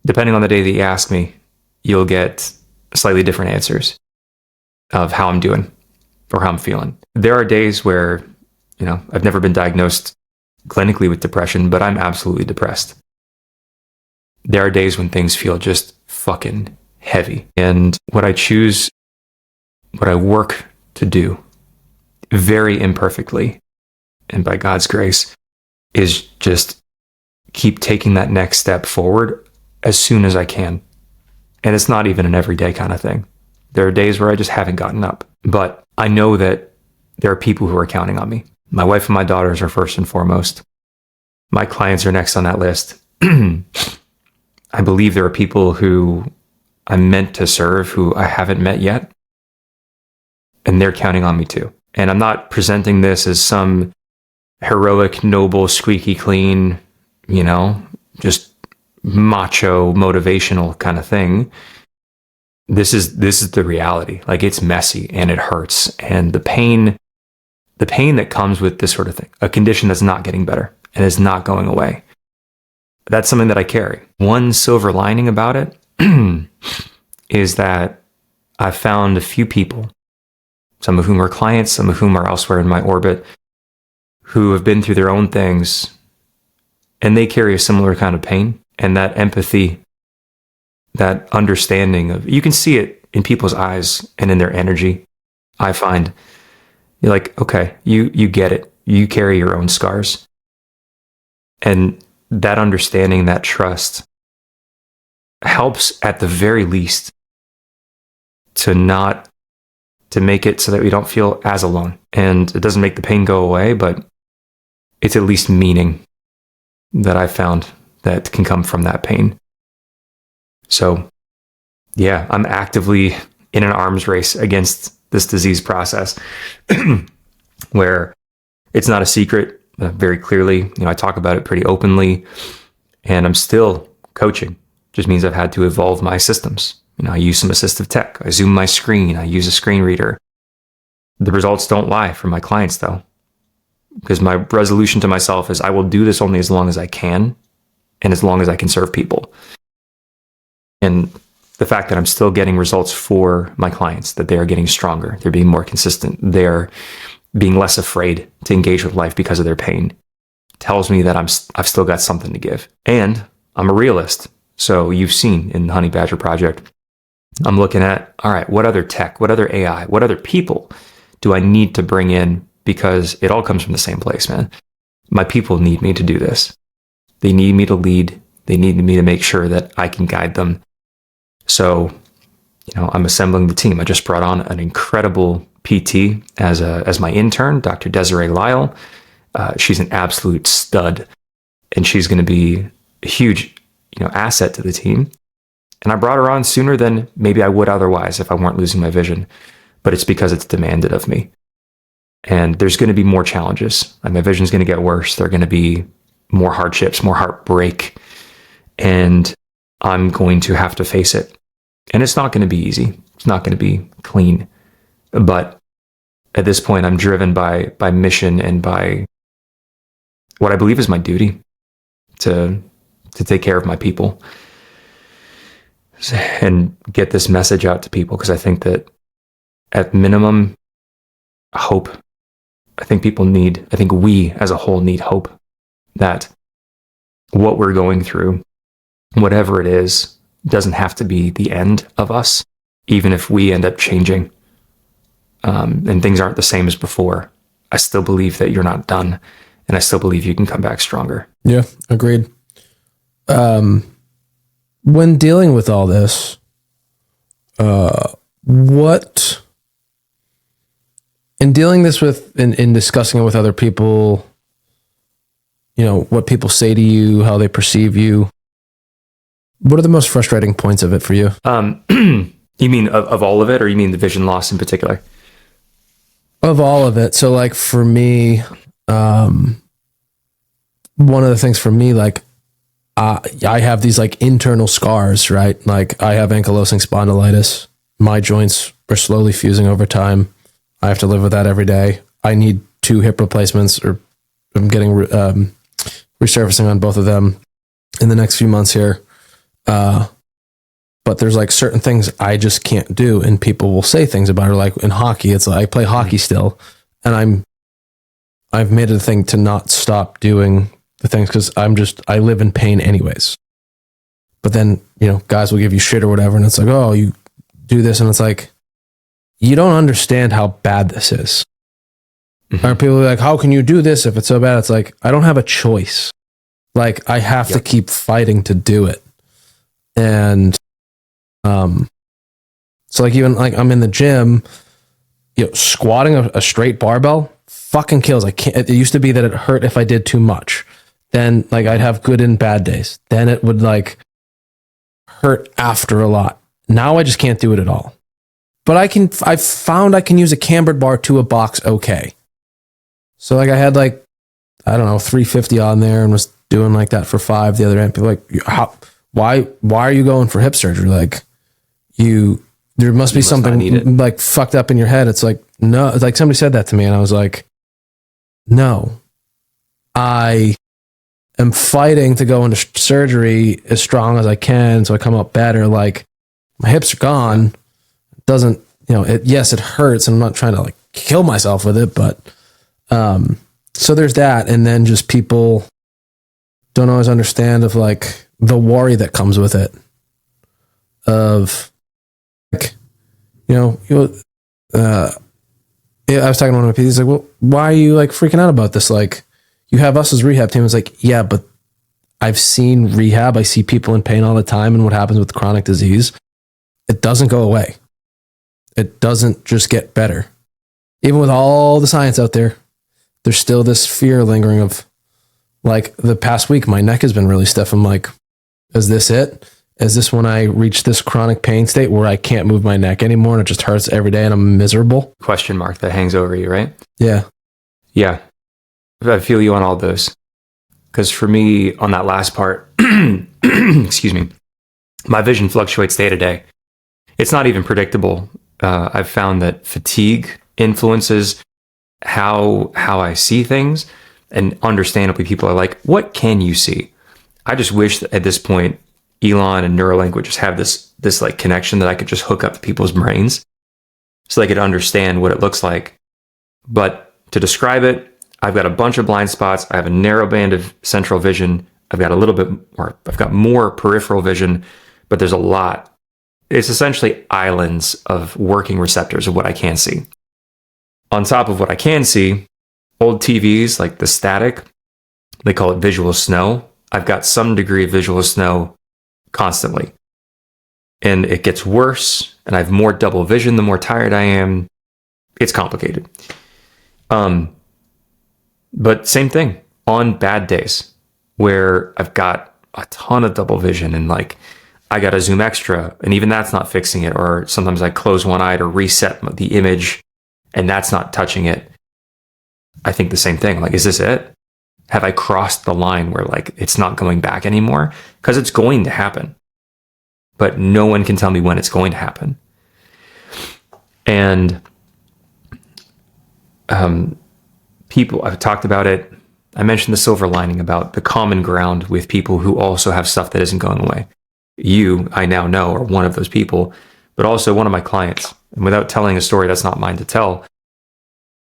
depending on the day that you ask me, you'll get slightly different answers of how I'm doing or how I'm feeling. There are days where, I've never been diagnosed clinically with depression, but I'm absolutely depressed. There are days when things feel just fucking heavy. And what I work to do very imperfectly, and by God's grace, is just keep taking that next step forward as soon as I can. And it's not even an everyday kind of thing. There are days where I just haven't gotten up. But I know that there are people who are counting on me. My wife and my daughters are first and foremost. My clients are next on that list. I believe there are people who I'm meant to serve who I haven't met yet. And they're counting on me too. And I'm not presenting this as some heroic, noble, squeaky clean, just macho, motivational kind of thing. This is the reality. Like, it's messy and it hurts. And the pain that comes with this sort of thing, a condition that's not getting better and is not going away, that's something that I carry. One silver lining about it is that I've found a few people, some of whom are clients, some of whom are elsewhere in my orbit, who have been through their own things, and they carry a similar kind of pain. And that empathy, that understanding of, you can see it in people's eyes and in their energy. I find you're like, okay, you get it. You carry your own scars. And that understanding, that trust helps at the very least to make it so that we don't feel as alone. And it doesn't make the pain go away, but it's at least meaning that I found that can come from that pain. So yeah, I'm actively in an arms race against this disease process where it's not a secret, very clearly. I talk about it pretty openly, and I'm still coaching. Just means I've had to evolve my systems. I use some assistive tech. I zoom my screen. I use a screen reader. The results don't lie for my clients, though, because my resolution to myself is I will do this only as long as I can, and as long as I can serve people. And the fact that I'm still getting results for my clients, that they are getting stronger, they're being more consistent, they're being less afraid to engage with life because of their pain, tells me that I've still got something to give. And I'm a realist. So you've seen in the Honey Badger Project, I'm looking at, all right, what other tech, what other AI, what other people do I need to bring in? Because it all comes from the same place, man. My people need me to do this. They need me to lead. They need me to make sure that I can guide them. So, I'm assembling the team. I just brought on an incredible PT as my intern, Dr. Desiree Lyle. She's an absolute stud, and she's going to be a huge, asset to the team. And I brought her on sooner than maybe I would otherwise if I weren't losing my vision. But it's because it's demanded of me. And there's going to be more challenges. And my vision's going to get worse. There are going to be more hardships, more heartbreak. And I'm going to have to face it. And it's not going to be easy. It's not going to be clean. But at this point, I'm driven by mission and by what I believe is my duty to take care of my people and get this message out to people, because I think that at minimum, hope. I think we as a whole need hope that what we're going through, whatever it is, doesn't have to be the end of us, even if we end up changing and things aren't the same as before. I still believe that you're not done, and I still believe you can come back stronger. Yeah, agreed. When dealing with all this, in dealing this with, in discussing it with other people, what people say to you, how they perceive you, what are the most frustrating points of it for you? You mean of all of it, or you mean the vision loss in particular? Of all of it. So like for me, one of the things for me, like I have these like internal scars, right? Like I have ankylosing spondylitis. My joints are slowly fusing over time. I have to live with that every day. I need 2 hip replacements, or I'm getting resurfacing on both of them in the next few months here. But there's like certain things I just can't do, and people will say things about it. Like in hockey, it's like I play hockey still, and I've made it a thing to not stop doing the things because I live in pain anyways. But then, guys will give you shit or whatever, and it's like, oh, you do this, and it's like, you don't understand how bad this is. Mm-hmm. Or people are like, how can you do this if it's so bad? It's like, I don't have a choice. Like, I have to keep fighting to do it. And so like even like I'm in the gym, squatting a straight barbell fucking kills. I can't. It used to be that it hurt if I did too much. Then like I'd have good and bad days. Then it would like hurt after a lot. Now I just can't do it at all. But I've found I can use a cambered bar to a box okay. So like I had like, I don't know, 350 on there and was doing like that for 5 the other end. People like, why are you going for hip surgery? Like there must be something like fucked up in your head. It's like, no, it's like somebody said that to me and I was like, no, I am fighting to go into surgery as strong as I can. So I come up better. Like my hips are gone. It doesn't, yes, it hurts. And I'm not trying to like kill myself with it, but, so there's that. And then just people don't always understand of like the worry that comes with it of like, I was talking to one of my PTs, he's like, well, why are you like freaking out about this? Like you have us as rehab team. It's like, yeah, but I've seen rehab. I see people in pain all the time. And what happens with chronic disease, it doesn't go away. It doesn't just get better. Even with all the science out there, there's still this fear lingering of like the past week, my neck has been really stiff. I'm like, is this it? Is this when I reach this chronic pain state where I can't move my neck anymore and it just hurts every day and I'm miserable? Question mark that hangs over you, right? Yeah. Yeah. I feel you on all those. Because for me, on that last part, excuse me, my vision fluctuates day to day. It's not even predictable. I've found that fatigue influences how I see things. And understandably, people are like, what can you see? I just wish that at this point, Elon and Neuralink would just have this like connection that I could just hook up to people's brains so they could understand what it looks like. But to describe it, I've got a bunch of blind spots. I have a narrow band of central vision. I've got more peripheral vision, but there's a lot. It's essentially islands of working receptors of what I can see. On top of what I can see, old TVs, like the static, they call it visual snow. I've got some degree of visual snow constantly. And it gets worse, and I have more double vision the more tired I am. It's complicated. But same thing on bad days where I've got a ton of double vision and like I got to zoom extra, and even that's not fixing it. Or sometimes I close one eye to reset the image and that's not touching it. I think the same thing. Like, is this it? Have I crossed the line where like it's not going back anymore? Because it's going to happen, but no one can tell me when it's going to happen. And people, I've talked about it. I mentioned the silver lining about the common ground with people who also have stuff that isn't going away. You, I now know, are one of those people, but also one of my clients. And without telling a story that's not mine to tell,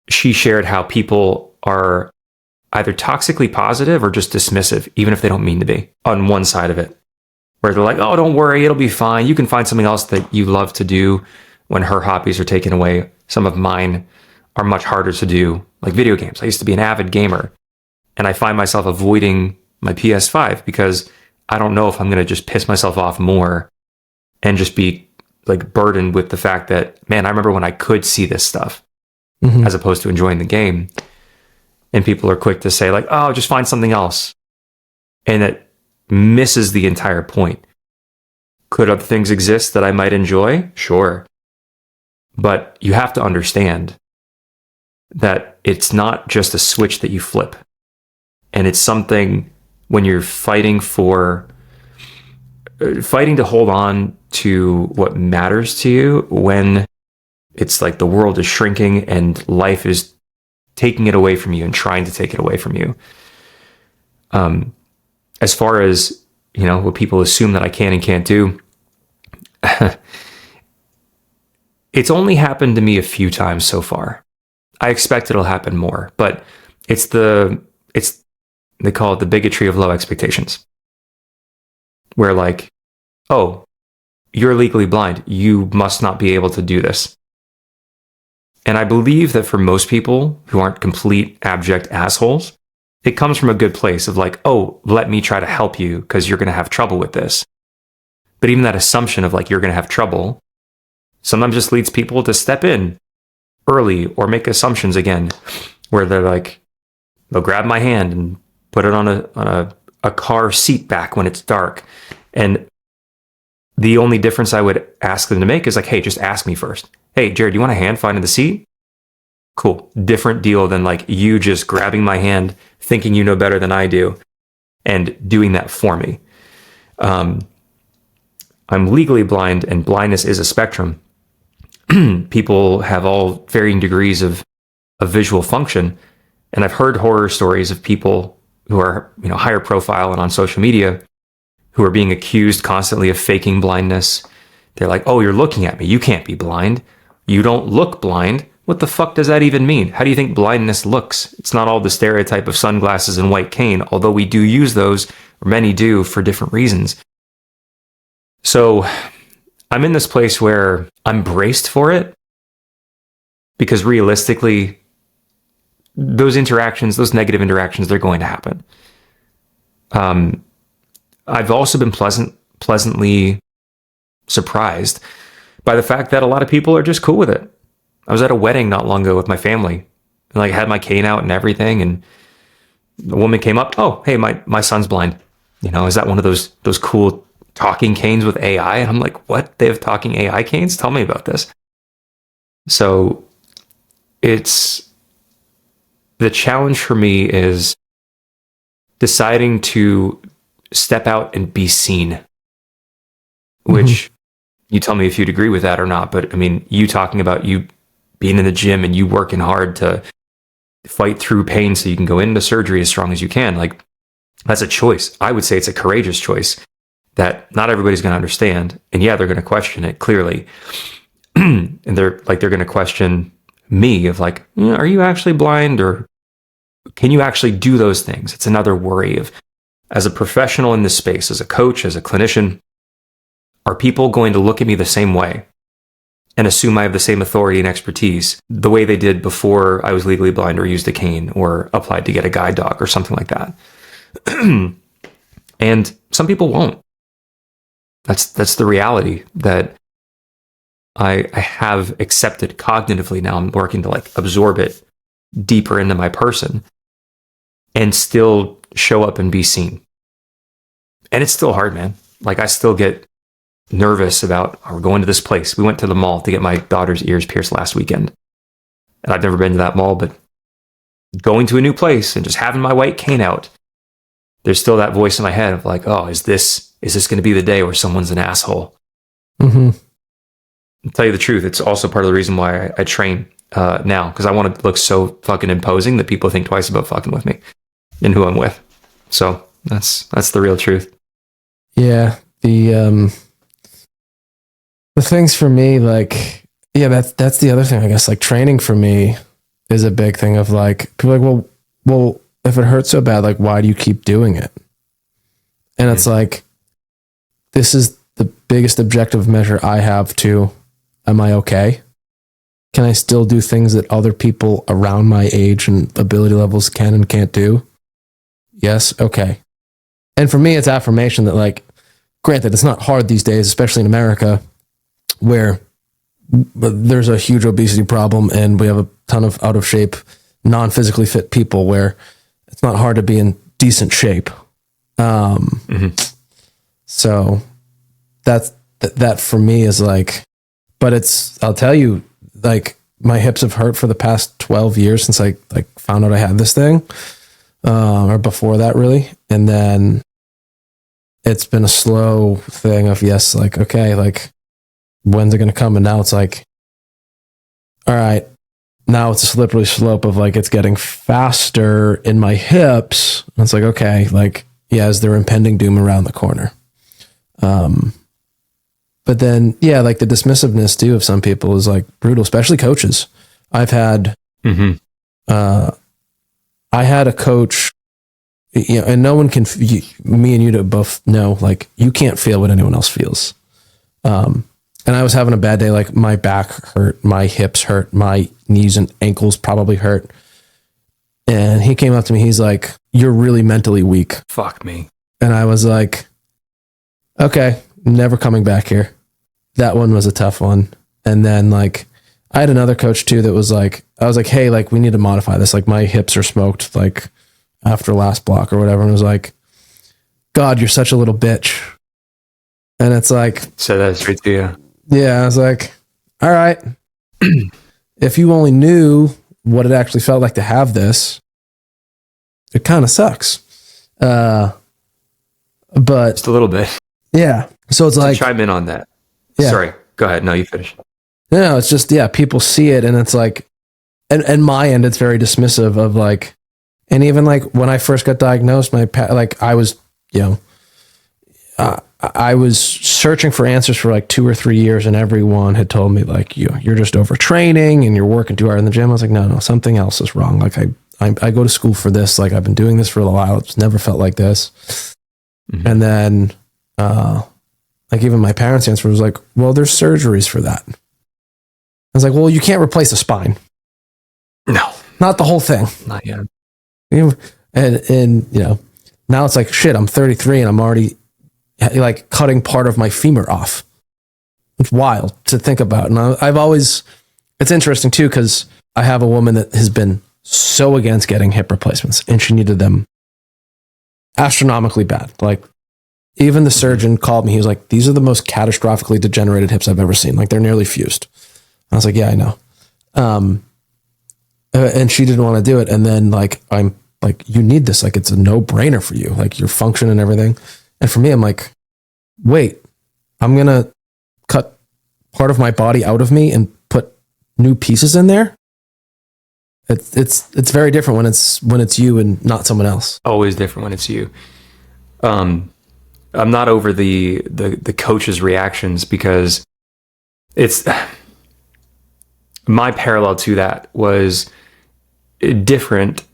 she shared how people are either toxically positive or just dismissive, even if they don't mean to be, on one side of it, where they're like, oh, don't worry, it'll be fine. You can find something else that you love to do when her hobbies are taken away. Some of mine are much harder to do, like video games. I used to be an avid gamer, and I find myself avoiding my PS5 because I don't know if I'm going to just piss myself off more and just be like burdened with the fact that, man, I remember when I could see this stuff as opposed to enjoying the game. And people are quick to say like, oh, just find something else. And it misses the entire point. Could other things exist that I might enjoy? Sure. But you have to understand that it's not just a switch that you flip. And it's something when you're fighting to hold on to what matters to you, when it's like the world is shrinking and life is taking it away from you and trying to take it away from you. As far as, you know, what people assume that I can and can't do, it's only happened to me a few times so far. I expect it'll happen more, but they call it the bigotry of low expectations. Where like, oh, you're legally blind, you must not be able to do this. And I believe that for most people who aren't complete abject assholes, it comes from a good place of like, oh, let me try to help you because you're going to have trouble with this. But even that assumption of like, you're going to have trouble sometimes just leads people to step in early or make assumptions again, where they're like, they'll grab my hand and put it on a car seat back when it's dark. And the only difference I would ask them to make is like, hey, just ask me first. Hey, Jared, do you want a hand finding the seat? Cool. Different deal than like you just grabbing my hand, thinking you know better than I do, and doing that for me. I'm legally blind, and blindness is a spectrum. People have all varying degrees of visual function. And I've heard horror stories of people who are, you know, higher profile and on social media who are being accused constantly of faking blindness. They're like, oh, you're looking at me. You can't be blind. You don't look blind. What the fuck does that even mean? How do you think blindness looks? It's not all the stereotype of sunglasses and white cane, although we do use those, or many do, for different reasons. So I'm in this place where I'm braced for it because realistically, those interactions, those negative interactions, they're going to happen. I've also been pleasantly surprised by the fact that a lot of people are just cool with it. I was at a wedding not long ago with my family, and like had my cane out and everything, and the woman came up, oh, hey, my son's blind. You know, is that one of those cool talking canes with AI? And I'm like, what? They have talking AI canes? Tell me about this. So it's the challenge for me is deciding to step out and be seen, which you tell me if you'd agree with that or not. But I mean, you talking about you being in the gym and you working hard to fight through pain so you can go into surgery as strong as you can. Like, That's a choice. I would say it's a courageous choice that not everybody's going to understand. And yeah, they're going to question it clearly. And they're going to question me of like, are you actually blind, or can you actually do those things? It's another worry of, as a professional in this space, as a coach, as a clinician, are people going to look at me the same way and assume I have the same authority and expertise the way they did before I was legally blind or used a cane or applied to get a guide dog or something like that? And some people won't. That's the reality that I have accepted cognitively. Now I'm working to like absorb it deeper into my person and still show up and be seen. And it's still hard, man. Like, I still get nervous about, we're going to this place. We went to the mall to get my daughter's ears pierced last weekend. And I've never been to that mall, but going to a new place and just having my white cane out, there's still that voice in my head of like, oh, is this going to be the day where someone's an asshole? Mm-hmm. To tell you the truth, it's also part of the reason why I train now, because I want to look so fucking imposing that people think twice about fucking with me and who I'm with. So that's the real truth. Yeah. The things for me, like, yeah, that's the other thing, I guess. Like, training for me is a big thing of like, people are like, well, if it hurts so bad, like, why do you keep doing it? And it's like, this is the biggest objective measure I have to, am I okay? Can I still do things that other people around my age and ability levels can and can't do? Yes. Okay. And for me, it's affirmation that, like, granted, it's not hard these days, especially in America, where there's a huge obesity problem and we have a ton of out of shape, non-physically fit people, where it's not hard to be in decent shape. So that for me is like, but I'll tell you, like, my hips have hurt for the past 12 years since I like found out I had this thing, or before that really. And then it's been a slow thing of, yes, like, okay, like, when's it going to come? And now it's like, all right, now it's a slippery slope of like, it's getting faster in my hips. And it's like, okay, like, yeah, is there impending doom around the corner? But then, yeah, like the dismissiveness too of some people is like brutal, especially coaches. I've had, I had a coach, you know, and no one can, me and you to both know, like, you can't feel what anyone else feels. And I was having a bad day. Like, my back hurt, my hips hurt, my knees and ankles probably hurt. And he came up to me. He's like, "You're really mentally weak." Fuck me. And I was like, okay, never coming back here. That one was a tough one. And then, like, I had another coach too that was like, I was like, hey, like, we need to modify this. Like, my hips are smoked, like, after last block or whatever. And it was like, God, you're such a little bitch. And it's like, so that's straight to you. Yeah, I was like, all right. If you only knew what it actually felt like to have this, it kind of sucks. But just a little bit. Yeah. So it's like, chime in on that. Yeah. Sorry, go ahead. No, you finish. No, it's just, yeah, people see it and it's like, and my end, it's very dismissive of like, and even like when I first got diagnosed, like I was, you know, I was searching for answers for like 2 or 3 years, and everyone had told me like, you're just overtraining and you're working too hard in the gym. I was like, no, something else is wrong. Like I go to school for this. Like, I've been doing this for a while. It's never felt like this. And then, like, even my parents' answer was like, well, there's surgeries for that. I was like, well, you can't replace a spine. No, not the whole thing. Not yet. And you know, now it's like, shit, I'm 33 and I'm already like cutting part of my femur off. It's wild to think about. And I've always, it's interesting too, because I have a woman that has been so against getting hip replacements, and she needed them astronomically bad. Like, even the surgeon called me. He was like, these are the most catastrophically degenerated hips I've ever seen. Like, they're nearly fused. I was like, yeah, I know. And she didn't want to do it. And then like, I'm like, you need this. Like, it's a no brainer for you. Like, your function and everything. And for me, I'm like, wait, I'm going to cut part of my body out of me and put new pieces in there. It's very different when it's you and not someone else. Always different when it's you. I'm not over the coach's reactions, because it's my parallel to that was different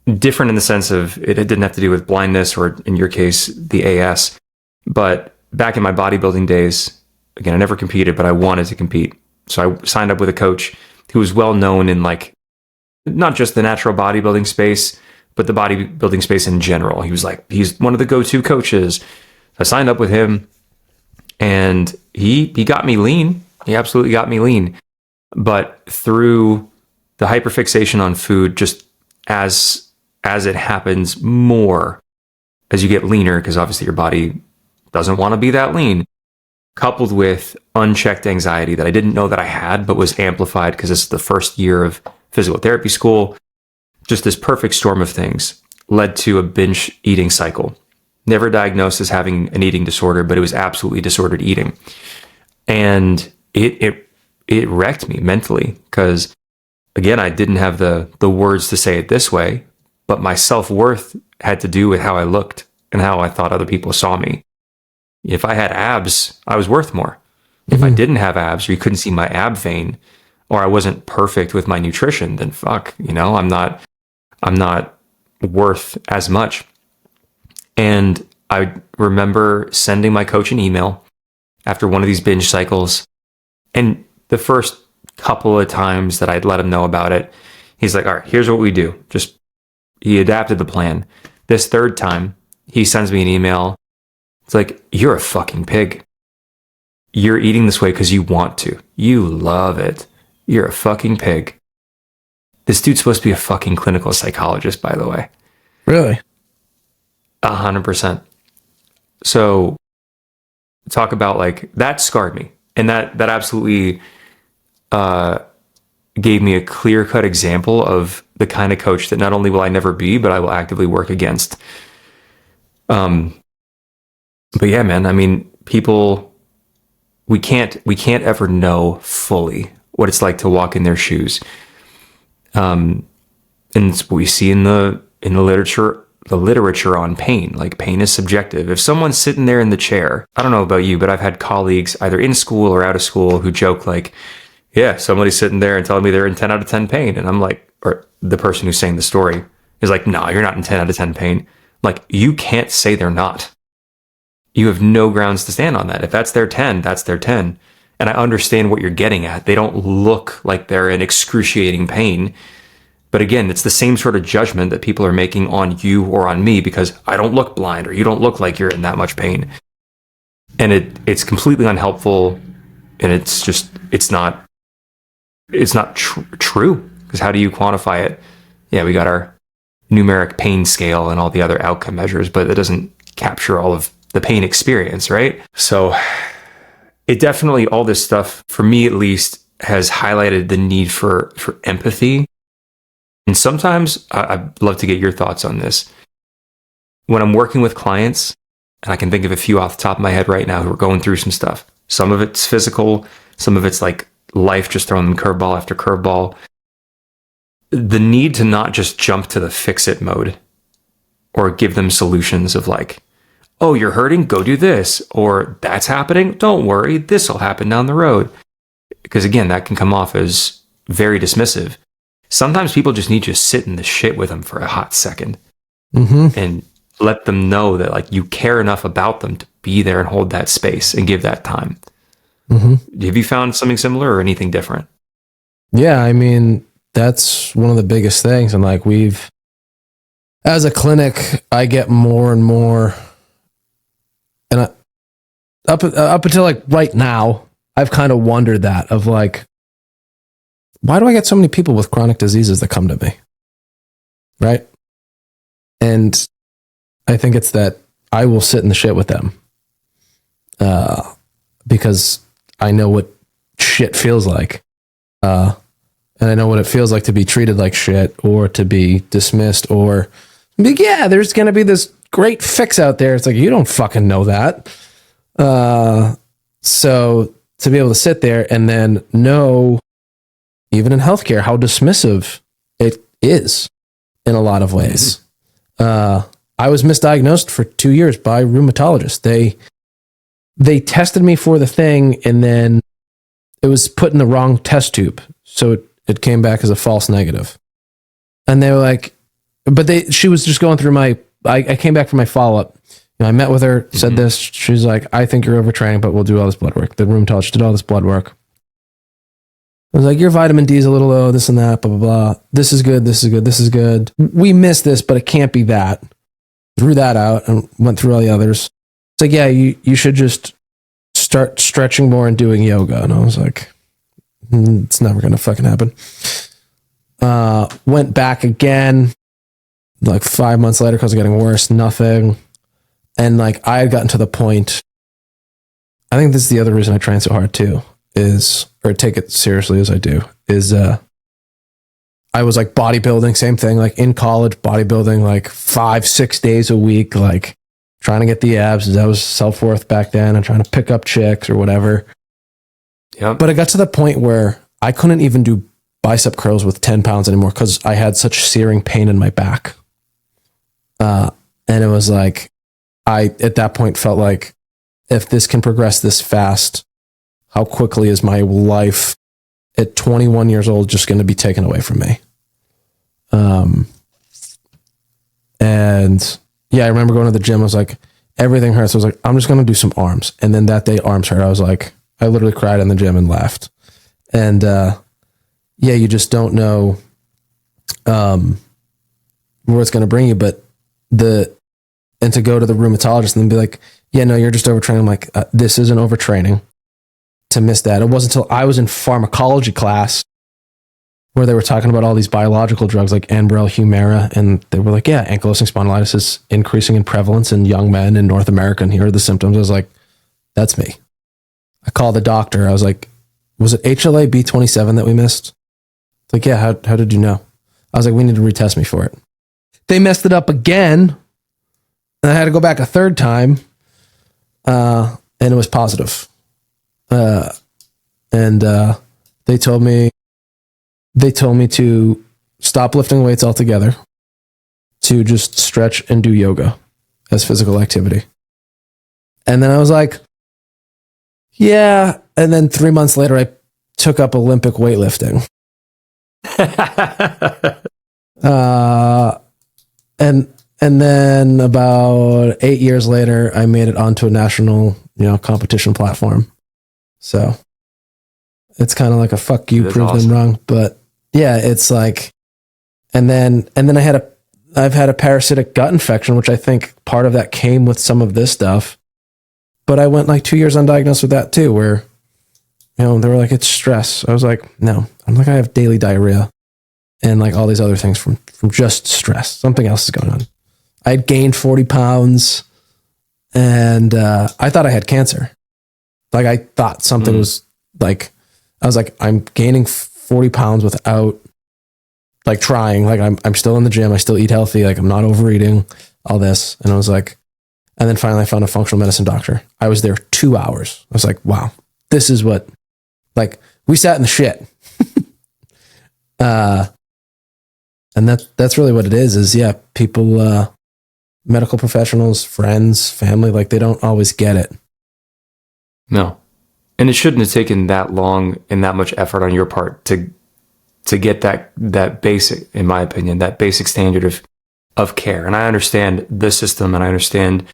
in the sense of it didn't have to do with blindness, or in your case, the AS. But back in my bodybuilding days, again, I never competed, but I wanted to compete. So I signed up with a coach who was well known in, like, not just the natural bodybuilding space, but the bodybuilding space in general. He's one of the go-to coaches. I signed up with him, and he got me lean. He absolutely got me lean. But through the hyperfixation on food, just as it happens more as you get leaner, because obviously your body doesn't want to be that lean, coupled with unchecked anxiety that I didn't know that I had, but was amplified because it's the first year of physical therapy school. Just this perfect storm of things led to a binge eating cycle. Never diagnosed as having an eating disorder, but it was absolutely disordered eating. And it wrecked me mentally, because, again, I didn't have the words to say it this way, but my self-worth had to do with how I looked and how I thought other people saw me. If I had abs, I was worth more. If I didn't have abs, or you couldn't see my ab vein, or I wasn't perfect with my nutrition, then fuck, I'm not worth as much. And I remember sending my coach an email after one of these binge cycles. And the first couple of times that I'd let him know about it, he's like, all right, here's what we do. He adapted the plan. This third time, he sends me an email. It's like, you're a fucking pig. You're eating this way because you want to. You love it. You're a fucking pig. This dude's supposed to be a fucking clinical psychologist, by the way. Really? 100%. So talk about, like, that scarred me. And that absolutely gave me a clear-cut example of the kind of coach that not only will I never be, but I will actively work against. But yeah, man, I mean, people, we can't ever know fully what it's like to walk in their shoes. And it's what we see in the literature on pain. Like, pain is subjective. If someone's sitting there in the chair, I don't know about you, but I've had colleagues either in school or out of school who joke like, yeah, somebody's sitting there and telling me they're in 10 out of 10 pain. And I'm like, or the person who's saying the story is like, no, you're not in 10 out of 10 pain. Like, you can't say they're not. You have no grounds to stand on that. If that's their 10, that's their 10. And I understand what you're getting at. They don't look like they're in excruciating pain. But again, it's the same sort of judgment that people are making on you or on me because I don't look blind or you don't look like you're in that much pain. And it's completely unhelpful. And it's not true, because how do you quantify it? Yeah, we got our numeric pain scale and all the other outcome measures, but it doesn't capture all of the pain experience, right? So it definitely, all this stuff, for me at least, has highlighted the need for empathy. And sometimes I'd love to get your thoughts on this. When I'm working with clients, and I can think of a few off the top of my head right now who are going through some stuff. Some of it's physical, some of it's like life just throwing them curveball after curveball. The need to not just jump to the fix-it mode or give them solutions of like, oh, you're hurting, go do this. Or that's happening, don't worry, this will happen down the road. Because again, that can come off as very dismissive. Sometimes people just need you to sit in the shit with them for a hot second and let them know that like you care enough about them to be there and hold that space and give that time. Have you found something similar or anything different? Yeah, I mean, that's one of the biggest things. And like as a clinic, I get more and more, and up until like right now, I've kind of wondered that of like, why do I get so many people with chronic diseases that come to me? Right? And I think it's that I will sit in the shit with them because I know what shit feels like. And I know what it feels like to be treated like shit or to be dismissed or be, yeah, there's going to be this great fix out there. It's like, you don't fucking know that. So to be able to sit there and then know, even in healthcare, how dismissive it is in a lot of ways. I was misdiagnosed for 2 years by rheumatologists. They tested me for the thing, and then it was put in the wrong test tube. So it came back as a false negative. And they were like, she was just going through I came back for my follow-up. I met with her, said this. She was like, I think you're overtraining, but we'll do all this blood work. The rheumatologist did all this blood work. I was like, your vitamin D is a little low, this and that, blah, blah, blah. This is good, this is good, this is good. We missed this, but it can't be that. Threw that out and went through all the others. It's like, yeah, you should just start stretching more and doing yoga. And I was like, it's never going to fucking happen. Went back again, like 5 months later, because it was getting worse, nothing. And like, I had gotten to the point, I think this is the other reason I train so hard too, or take it seriously as I do, I was like bodybuilding, same thing, like in college, bodybuilding, like 5-6 days a week, like trying to get the abs. That was self-worth back then, and trying to pick up chicks or whatever. Yep. But I got to the point where I couldn't even do bicep curls with 10 pounds anymore because I had such searing pain in my back. And it was like, I, at that point, felt like, if this can progress this fast, how quickly is my life at 21 years old just going to be taken away from me? And yeah, I remember going to the gym. I was like, everything hurts. I was like, I'm just going to do some arms. And then that day, arms hurt. I was like, I literally cried in the gym and laughed. And yeah, you just don't know where it's going to bring you. But and to go to the rheumatologist and then be like, yeah, no, you're just overtraining. I'm like, this isn't overtraining to miss that. It wasn't until I was in pharmacology class where they were talking about all these biological drugs like Enbrel, Humira, and they were like, yeah, ankylosing spondylitis is increasing in prevalence in young men in North America, and here are the symptoms. I was like, that's me. I called the doctor. I was like, was it HLA-B27 that we missed? It's like, yeah, how did you know? I was like, we need to retest me for it. They messed it up again, and I had to go back a third time, and it was positive. And they told me to stop lifting weights altogether, to just stretch and do yoga as physical activity. And then I was like, yeah. And then 3 months later, I took up Olympic weightlifting. And then about 8 years later, I made it onto a national, competition platform. So it's kind of like a fuck you, prove them wrong. But yeah, it's like, and then I've had a parasitic gut infection, which I think part of that came with some of this stuff. But I went like 2 years undiagnosed with that too, where, they were like, it's stress. I was like, no, I'm like, I have daily diarrhea and like all these other things from just stress. Something else is going on. I had gained 40 pounds and I thought I had cancer. Like I thought something was like, I was like, I'm gaining 40 pounds without like trying. Like I'm still in the gym. I still eat healthy. Like I'm not overeating, all this. And I was like, and then finally I found a functional medicine doctor. I was there 2 hours. I was like, wow, this is what, like we sat in the shit. And that's really what it is yeah, people, medical professionals, friends, family, like they don't always get it. No. And it shouldn't have taken that long and that much effort on your part to get that basic, in my opinion, that basic standard of care. And I understand the system, and I understand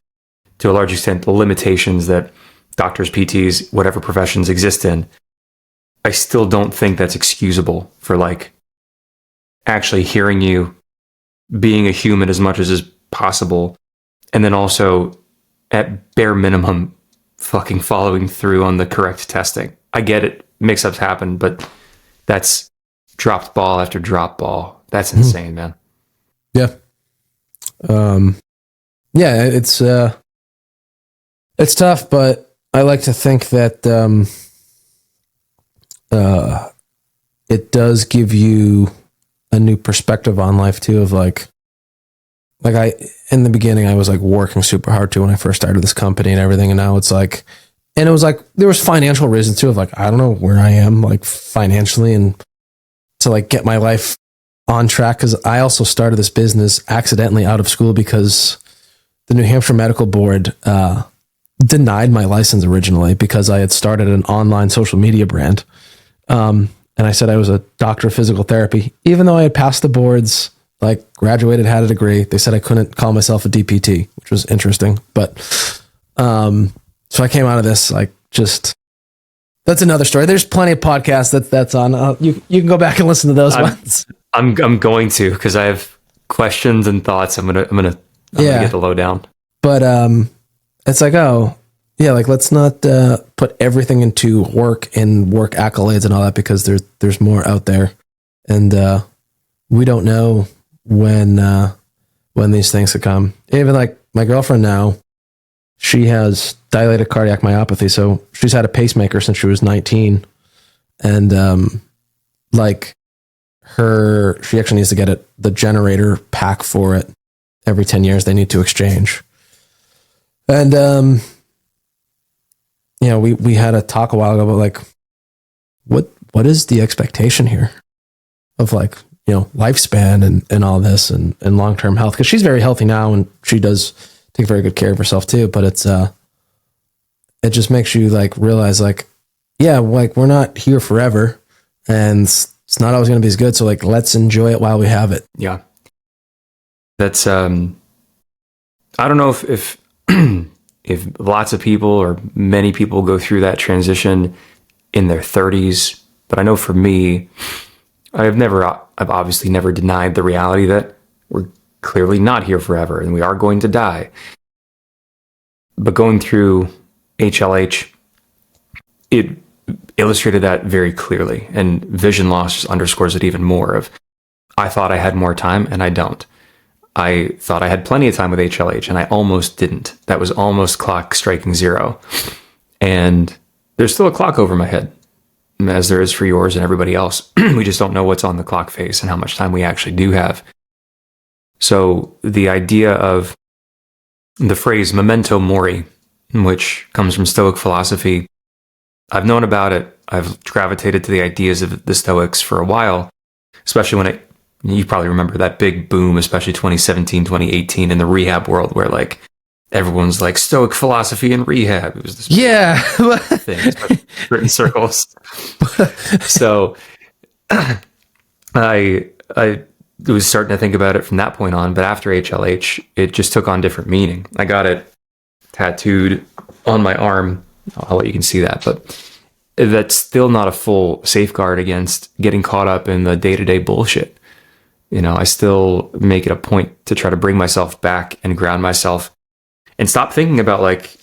to a large extent the limitations that doctors, PTs, whatever professions exist in. I still don't think that's excusable for like actually hearing you, being a human as much as is possible, and then also at bare minimum fucking following through on the correct testing. I get it, mix-ups happen, but that's dropped ball after drop ball. That's insane, man. Yeah. Yeah, it's tough, but I like to think that it does give you a new perspective on life too, of like in the beginning, I was like working super hard too when I first started this company and everything. And now it's like, and it was like, there was financial reasons too of like, I don't know where I am like financially and to like get my life on track. Cause I also started this business accidentally out of school because the New Hampshire Medical Board denied my license originally because I had started an online social media brand. And I said I was a doctor of physical therapy, even though I had passed the boards, like graduated, had a degree. They said I couldn't call myself a DPT, which was interesting. But so I came out of this like just. That's another story. There's plenty of podcasts that's on. You can go back and listen to those ones. I'm going to, because I have questions and thoughts. I'm gonna get the lowdown. But it's like, oh yeah, like let's not put everything into work and work accolades and all that, because there's more out there, and we don't know when these things could come. Even like my girlfriend now, she has dilated cardiac myopathy, so she's had a pacemaker since she was 19, and like she actually needs to get the generator pack for it every 10 years. They need to exchange, and we had a talk a while ago about like what is the expectation here of like lifespan and all this and long-term health, because she's very healthy now and she does take very good care of herself too, but it just makes you like realize like, yeah, like we're not here forever and it's not always going to be as good. So like, let's enjoy it while we have it. Yeah. That's, I don't know if if lots of people or many people go through that transition in their 30s, but I know for me, I've obviously never denied the reality that we're clearly not here forever and we are going to die. But going through HLH, it illustrated that very clearly, and vision loss just underscores it even more. I thought I had more time and I don't. I thought I had plenty of time with HLH and I almost didn't. That was almost clock striking zero. And there's still a clock over my head, as there is for yours and everybody else. We just don't know what's on the clock face and how much time we actually do have. So the idea of the phrase Memento Mori, which comes from Stoic philosophy, I've known about it. I've gravitated to the ideas of the Stoics for a while, especially when you probably remember that big boom, especially 2017, 2018 in the rehab world, where like everyone's like Stoic philosophy and rehab. It was this thing, especially written circles. So I was starting to think about it from that point on, but after HLH, it just took on different meaning. I got it tattooed on my arm. I'll let you can see that, but that's still not a full safeguard against getting caught up in the day-to-day bullshit. I still make it a point to try to bring myself back and ground myself and stop thinking about like,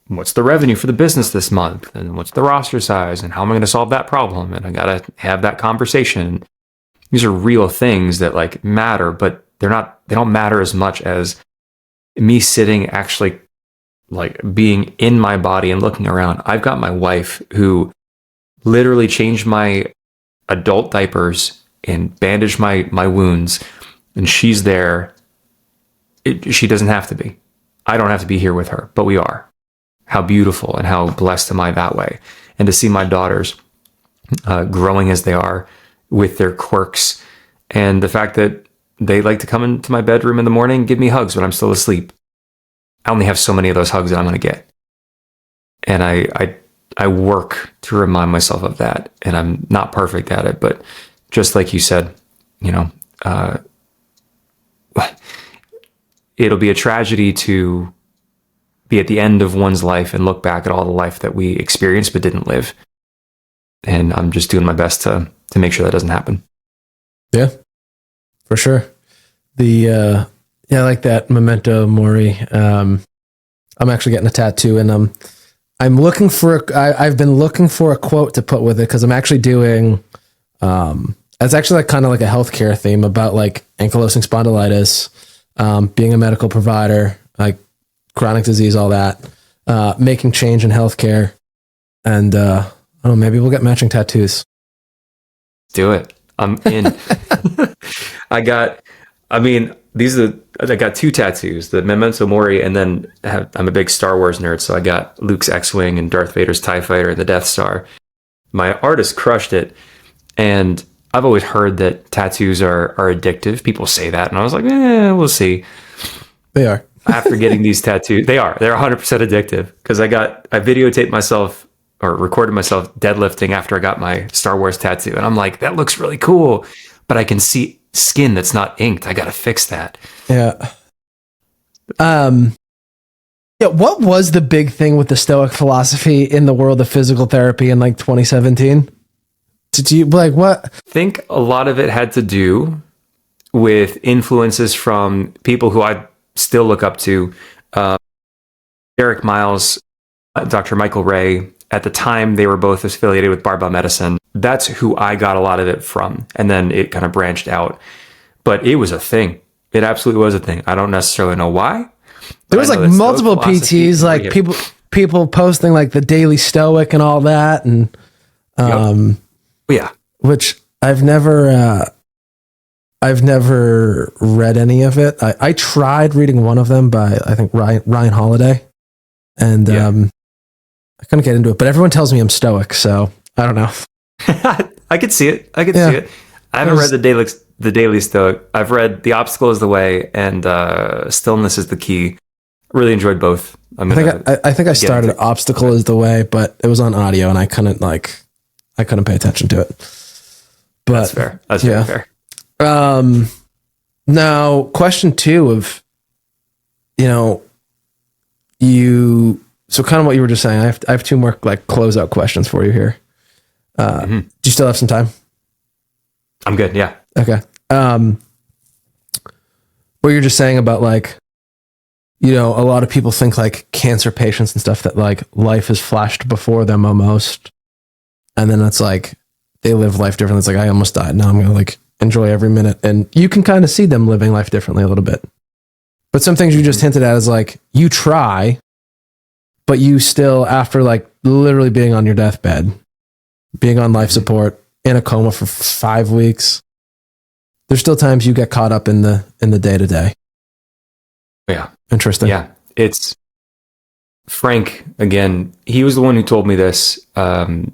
what's the revenue for the business this month? And what's the roster size? And how am I going to solve that problem? And I got to have that conversation. These are real things that like matter, but they don't matter as much as me sitting actually like being in my body and looking around. I've got my wife who literally changed my adult diapers and bandaged my wounds, and she's there. She doesn't have to be. I don't have to be here with her, but we are. How beautiful and how blessed am I that way. And to see my daughters growing as they are with their quirks, and the fact that they like to come into my bedroom in the morning and give me hugs when I'm still asleep. I only have so many of those hugs that I'm going to get. And I work to remind myself of that. And I'm not perfect at it, but just like you said, it'll be a tragedy to be at the end of one's life and look back at all the life that we experienced but didn't live. And I'm just doing my best to make sure that doesn't happen. Yeah, for sure. I like that Memento Mori. I'm actually getting a tattoo, and I've been looking for a quote to put with it, because I'm actually doing it's actually like kind of like a healthcare theme about like ankylosing spondylitis, being a medical provider, like chronic disease, all that, making change in healthcare, and I don't know, maybe we'll get matching tattoos. Do it. I'm in. I got two tattoos, the Memento Mori, and then I'm a big Star Wars nerd, so I got Luke's X-Wing and Darth Vader's TIE Fighter and the Death Star. My artist crushed it, and I've always heard that tattoos are addictive. People say that, and I was like, we'll see. They are. after getting these tattoos. They're 100% addictive because I videotaped myself or recorded myself deadlifting after I got my Star Wars tattoo. And I'm like, that looks really cool, but I can see skin that's not inked. I got to fix that. Yeah. Yeah. What was the big thing with the Stoic philosophy in the world of physical therapy in like 2017? Did you like what? I think a lot of it had to do with influences from people who I still look up to. Eric Miles, Dr. Michael Ray. At the time, they were both affiliated with Barbell medicine. That's who I got a lot of it from. And then it kind of branched out. But it was a thing. It absolutely was a thing. I don't necessarily know why. There was like multiple PTs, like people posting like the Daily Stoic and all that. And yeah, which I've never read any of it. I tried reading one of them by, I think, Ryan Holiday. And I couldn't get into it, but everyone tells me I'm stoic, so I don't know. I could see it. I haven't read the Daily Stoic. I've read The Obstacle is the Way and Stillness is the Key. Really enjoyed both. I think I started Obstacle is the Way, but it was on audio and I couldn't pay attention to it. But that's fair. That's fair. Now question 2 of, so kind of what you were just saying, I have 2 more like closeout questions for you here. Do you still have some time? I'm good. Yeah. Okay. What you're just saying about like, a lot of people think like cancer patients and stuff that like life has flashed before them almost. And then it's like, they live life differently. It's like, I almost died. Now I'm going to like enjoy every minute. And you can kind of see them living life differently a little bit. But some things you just hinted at is like, you try, but you still, after like literally being on your deathbed, being on life support, in a coma for 5 weeks, there's still times you get caught up in the day-to-day. Yeah. Interesting. Yeah. It's Frank, again, he was the one who told me this. I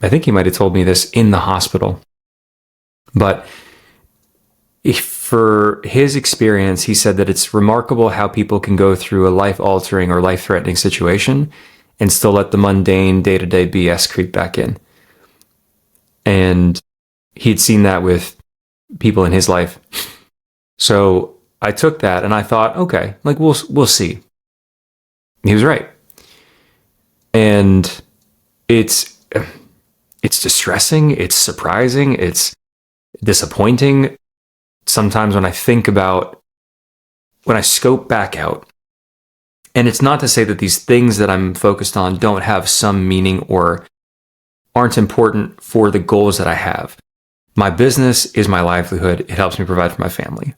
think he might have told me this in the hospital. But for his experience, he said that it's remarkable how people can go through a life-altering or life-threatening situation and still let the mundane day-to-day BS creep back in. And he'd seen that with people in his life. So I took that and I thought, okay, like we'll see. He was right. And it's distressing, it's surprising, it's disappointing. Sometimes when I scope back out, and it's not to say that these things that I'm focused on don't have some meaning or aren't important for the goals that I have. My business is my livelihood. It helps me provide for my family.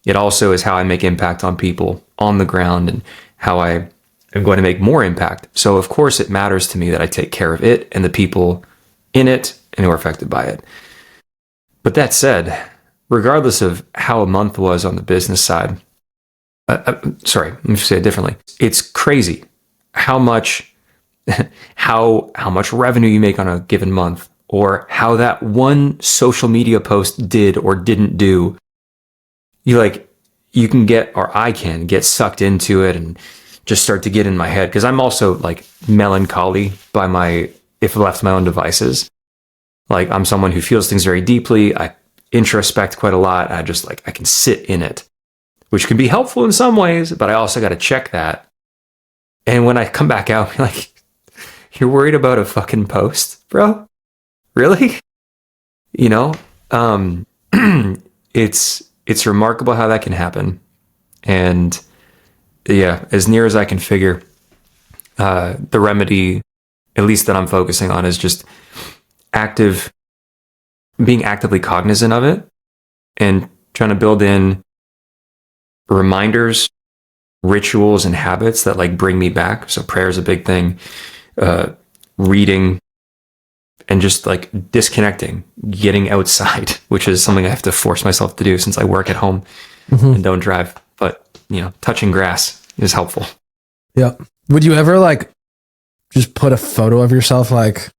It also is how I make impact on people on the ground and how I am going to make more impact. So of course it matters to me that I take care of it and the people in it and who are affected by it. But that said, regardless of how a month was on the business side, sorry, let me say it differently. It's crazy how much revenue you make on a given month, or how that one social media post did or didn't do. You can get, or I can get sucked into it and just start to get in my head. Cause I'm also like melancholy if left to my own devices. Like I'm someone who feels things very deeply. I introspect quite a lot. I can sit in it, which can be helpful in some ways, but I also got to check that. And when I come back out, like, you're worried about a fucking post, bro? Really? It's remarkable how that can happen. And yeah, as near as I can figure, the remedy, at least that I'm focusing on, is just being actively cognizant of it and trying to build in reminders, rituals, and habits that like bring me back. So prayer is a big thing. Reading, and just like disconnecting, getting outside, which is something I have to force myself to do since I work at home and don't drive. But, touching grass is helpful. Yeah. Would you ever like just put a photo of yourself like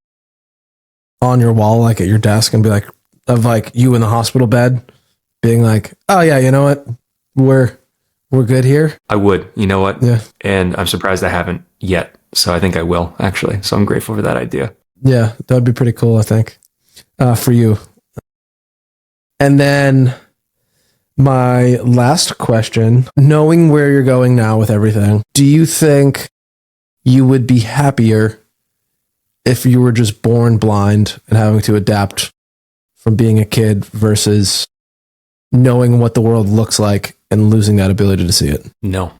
on your wall, like at your desk, and be like, of like you in the hospital bed being like, oh yeah, you know what? We're we're good here? I would. You know what? Yeah. And I'm surprised I haven't yet. So I think I will, actually. So I'm grateful for that idea. Yeah, that'd be pretty cool, I think, for you. And then my last question, knowing where you're going now with everything, do you think you would be happier if you were just born blind and having to adapt from being a kid versus knowing what the world looks like and losing that ability to see it? No.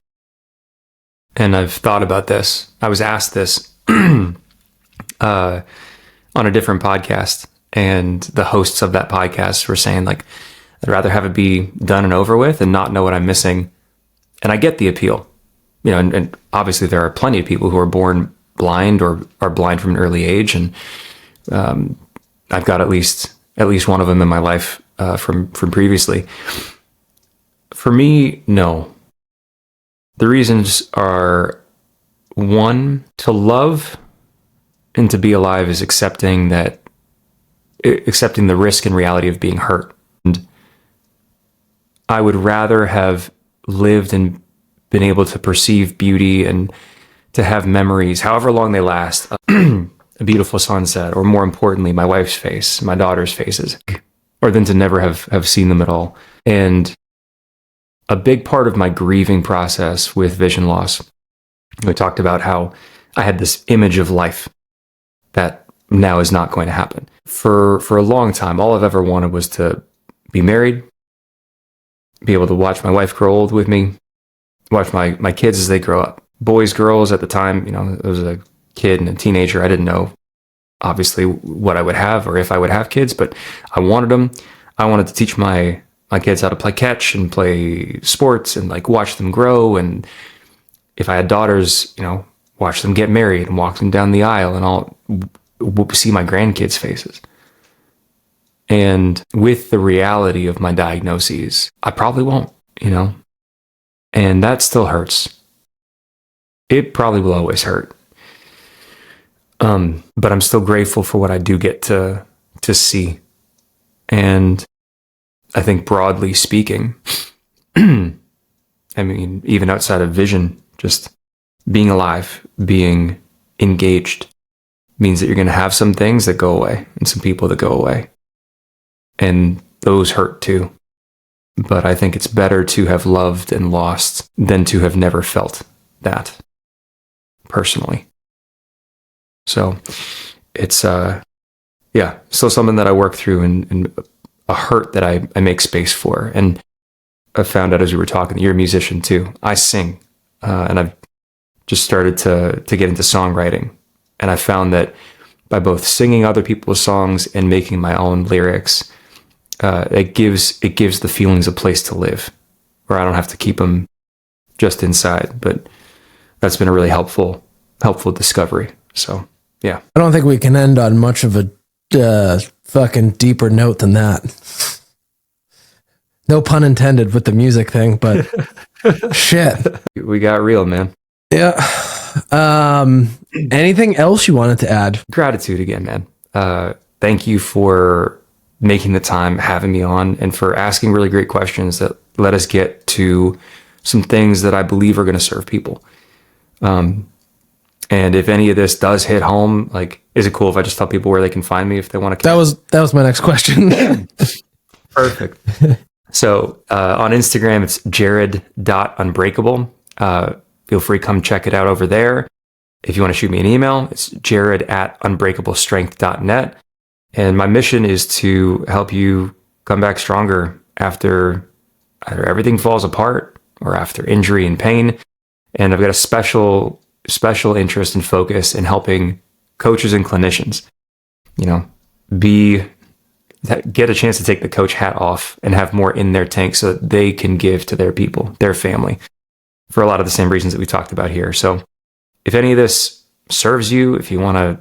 And I've thought about this. I was asked this on a different podcast, and the hosts of that podcast were saying, like, I'd rather have it be done and over with and not know what I'm missing. And I get the appeal, you know, and obviously there are plenty of people who are born blind or are blind from an early age. And I've got at least one of them in my life from previously. For me, no. The reasons are, one, to love and to be alive is accepting the risk and reality of being hurt. And I would rather have lived and been able to perceive beauty and to have memories, however long they last, a beautiful sunset, or more importantly, my wife's face, my daughter's faces, or than to never have seen them at all. And a big part of my grieving process with vision loss, we talked about how I had this image of life that now is not going to happen. For a long time, all I've ever wanted was to be married, be able to watch my wife grow old with me, watch my kids as they grow up. Boys, girls, at the time, you know, I was a kid and a teenager. I didn't know, obviously, what I would have or if I would have kids, but I wanted them. I wanted to teach my kids how to play catch and play sports and like watch them grow. And if I had daughters, you know, watch them get married and walk them down the aisle and I'll see my grandkids' faces. And with the reality of my diagnoses, I probably won't, you know, and that still hurts. It probably will always hurt. But I'm still grateful for what I do get to see. And I think broadly speaking, I mean, even outside of vision, just being alive, being engaged means that you're going to have some things that go away and some people that go away. And those hurt too. But I think it's better to have loved and lost than to have never felt that, personally. So it's, still something that I work through and a hurt that I make space for. And I found out as we were talking, you're a musician too. I sing, and I've just started to get into songwriting. And I found that by both singing other people's songs and making my own lyrics, it gives the feelings a place to live, where I don't have to keep them just inside. But that's been a really helpful discovery. So yeah, I don't think we can end on much of a fucking deeper note than that. No pun intended with the music thing, but shit, we got real, man. Yeah. Anything else you wanted to add? Gratitude again, man. Thank you for making the time, having me on, and for asking really great questions that let us get to some things that I believe are going to serve people. And if any of this does hit home, like, is it cool if I just tell people where they can find me if they want to? That was my next question. Perfect. So on Instagram, it's jared.unbreakable. Feel free to come check it out over there. If you want to shoot me an email, it's jared@unbreakablestrength.net. And my mission is to help you come back stronger after either everything falls apart or after injury and pain. And I've got a special interest and focus in helping coaches and clinicians, you know, get a chance to take the coach hat off and have more in their tank so that they can give to their people, their family, for a lot of the same reasons that we talked about here. So if any of this serves you, if you want to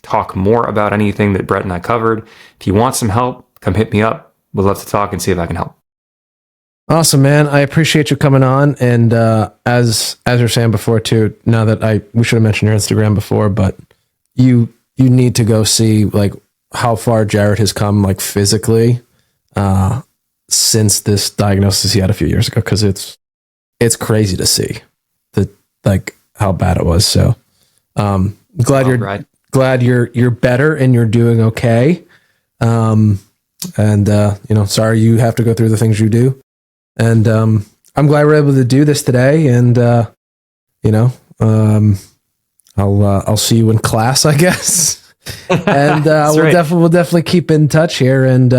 talk more about anything that Brett and I covered, if you want some help, come hit me up. We'd love to talk and see if I can help. Awesome, man. I appreciate you coming on. And as you're saying before too, now that we should have mentioned your Instagram before, but you need to go see like how far Jared has come, like physically, since this diagnosis he had a few years ago, because it's it's crazy to see like how bad it was. So glad you're better and you're doing okay. Sorry you have to go through the things you do. And I'm glad we're able to do this today. And I'll see you in class, I guess. And we'll definitely keep in touch here. And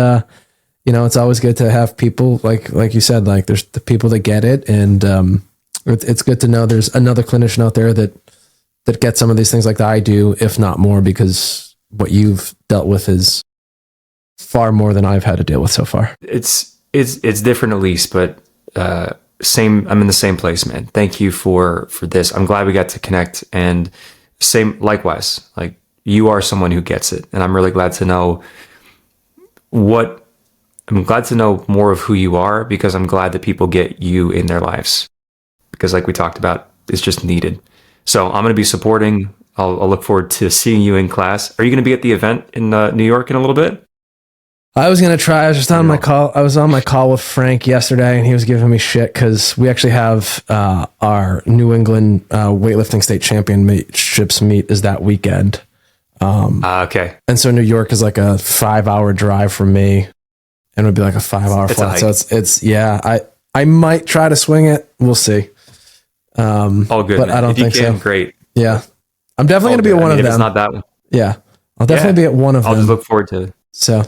it's always good to have people like you said, like there's the people that get it, and it's good to know there's another clinician out there that gets some of these things like that I do, if not more, because what you've dealt with is far more than I've had to deal with so far. It's different at least, but same. I'm in the same place, man. Thank you for this. I'm glad we got to connect, and likewise, like you are someone who gets it, and I'm really glad to know I'm glad to know more of who you are, because I'm glad that people get you in their lives, because like we talked about, it's just needed. So I'm going to be supporting. I'll look forward to seeing you in class. Are you going to be at the event in New York in a little bit? I was going to try. I was just on my call. I was on my call with Frank yesterday, and he was giving me shit because we actually have our New England weightlifting state championships meet is that weekend. Okay. And so New York is like a 5-hour drive from me, and it would be like a 5-hour flight. So it's I might try to swing it. We'll see. All good, but man. I don't think so. Great. Yeah, I'm definitely going to be at one of them. It's not that one. Yeah, I'll definitely be at one of them. I'll just look forward to it. So,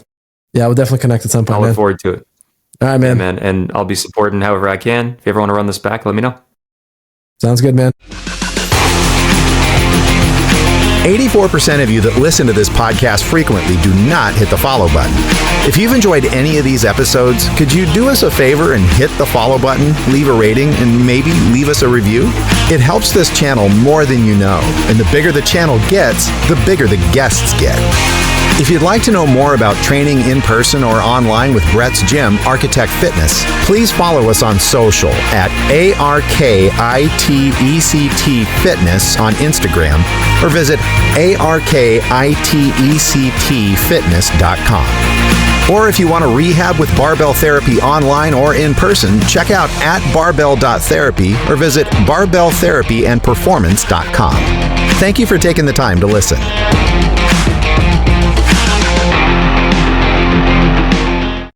yeah, we'll definitely connect at some point. I'll look forward to it. All right, man. Yeah, man. And I'll be supporting however I can. If you ever want to run this back, let me know. Sounds good, man. 84% of you that listen to this podcast frequently do not hit the follow button. If you've enjoyed any of these episodes, could you do us a favor and hit the follow button, leave a rating, and maybe leave us a review? It helps this channel more than you know, and the bigger the channel gets, the bigger the guests get. If you'd like to know more about training in person or online with Brett's Gym, Architect Fitness, please follow us on social at ARKITECT Fitness on Instagram, or visit ARKITECTFitness.com. Or if you want to rehab with barbell therapy online or in person, check out @barbell.therapy or visit barbelltherapyandperformance.com. Thank you for taking the time to listen.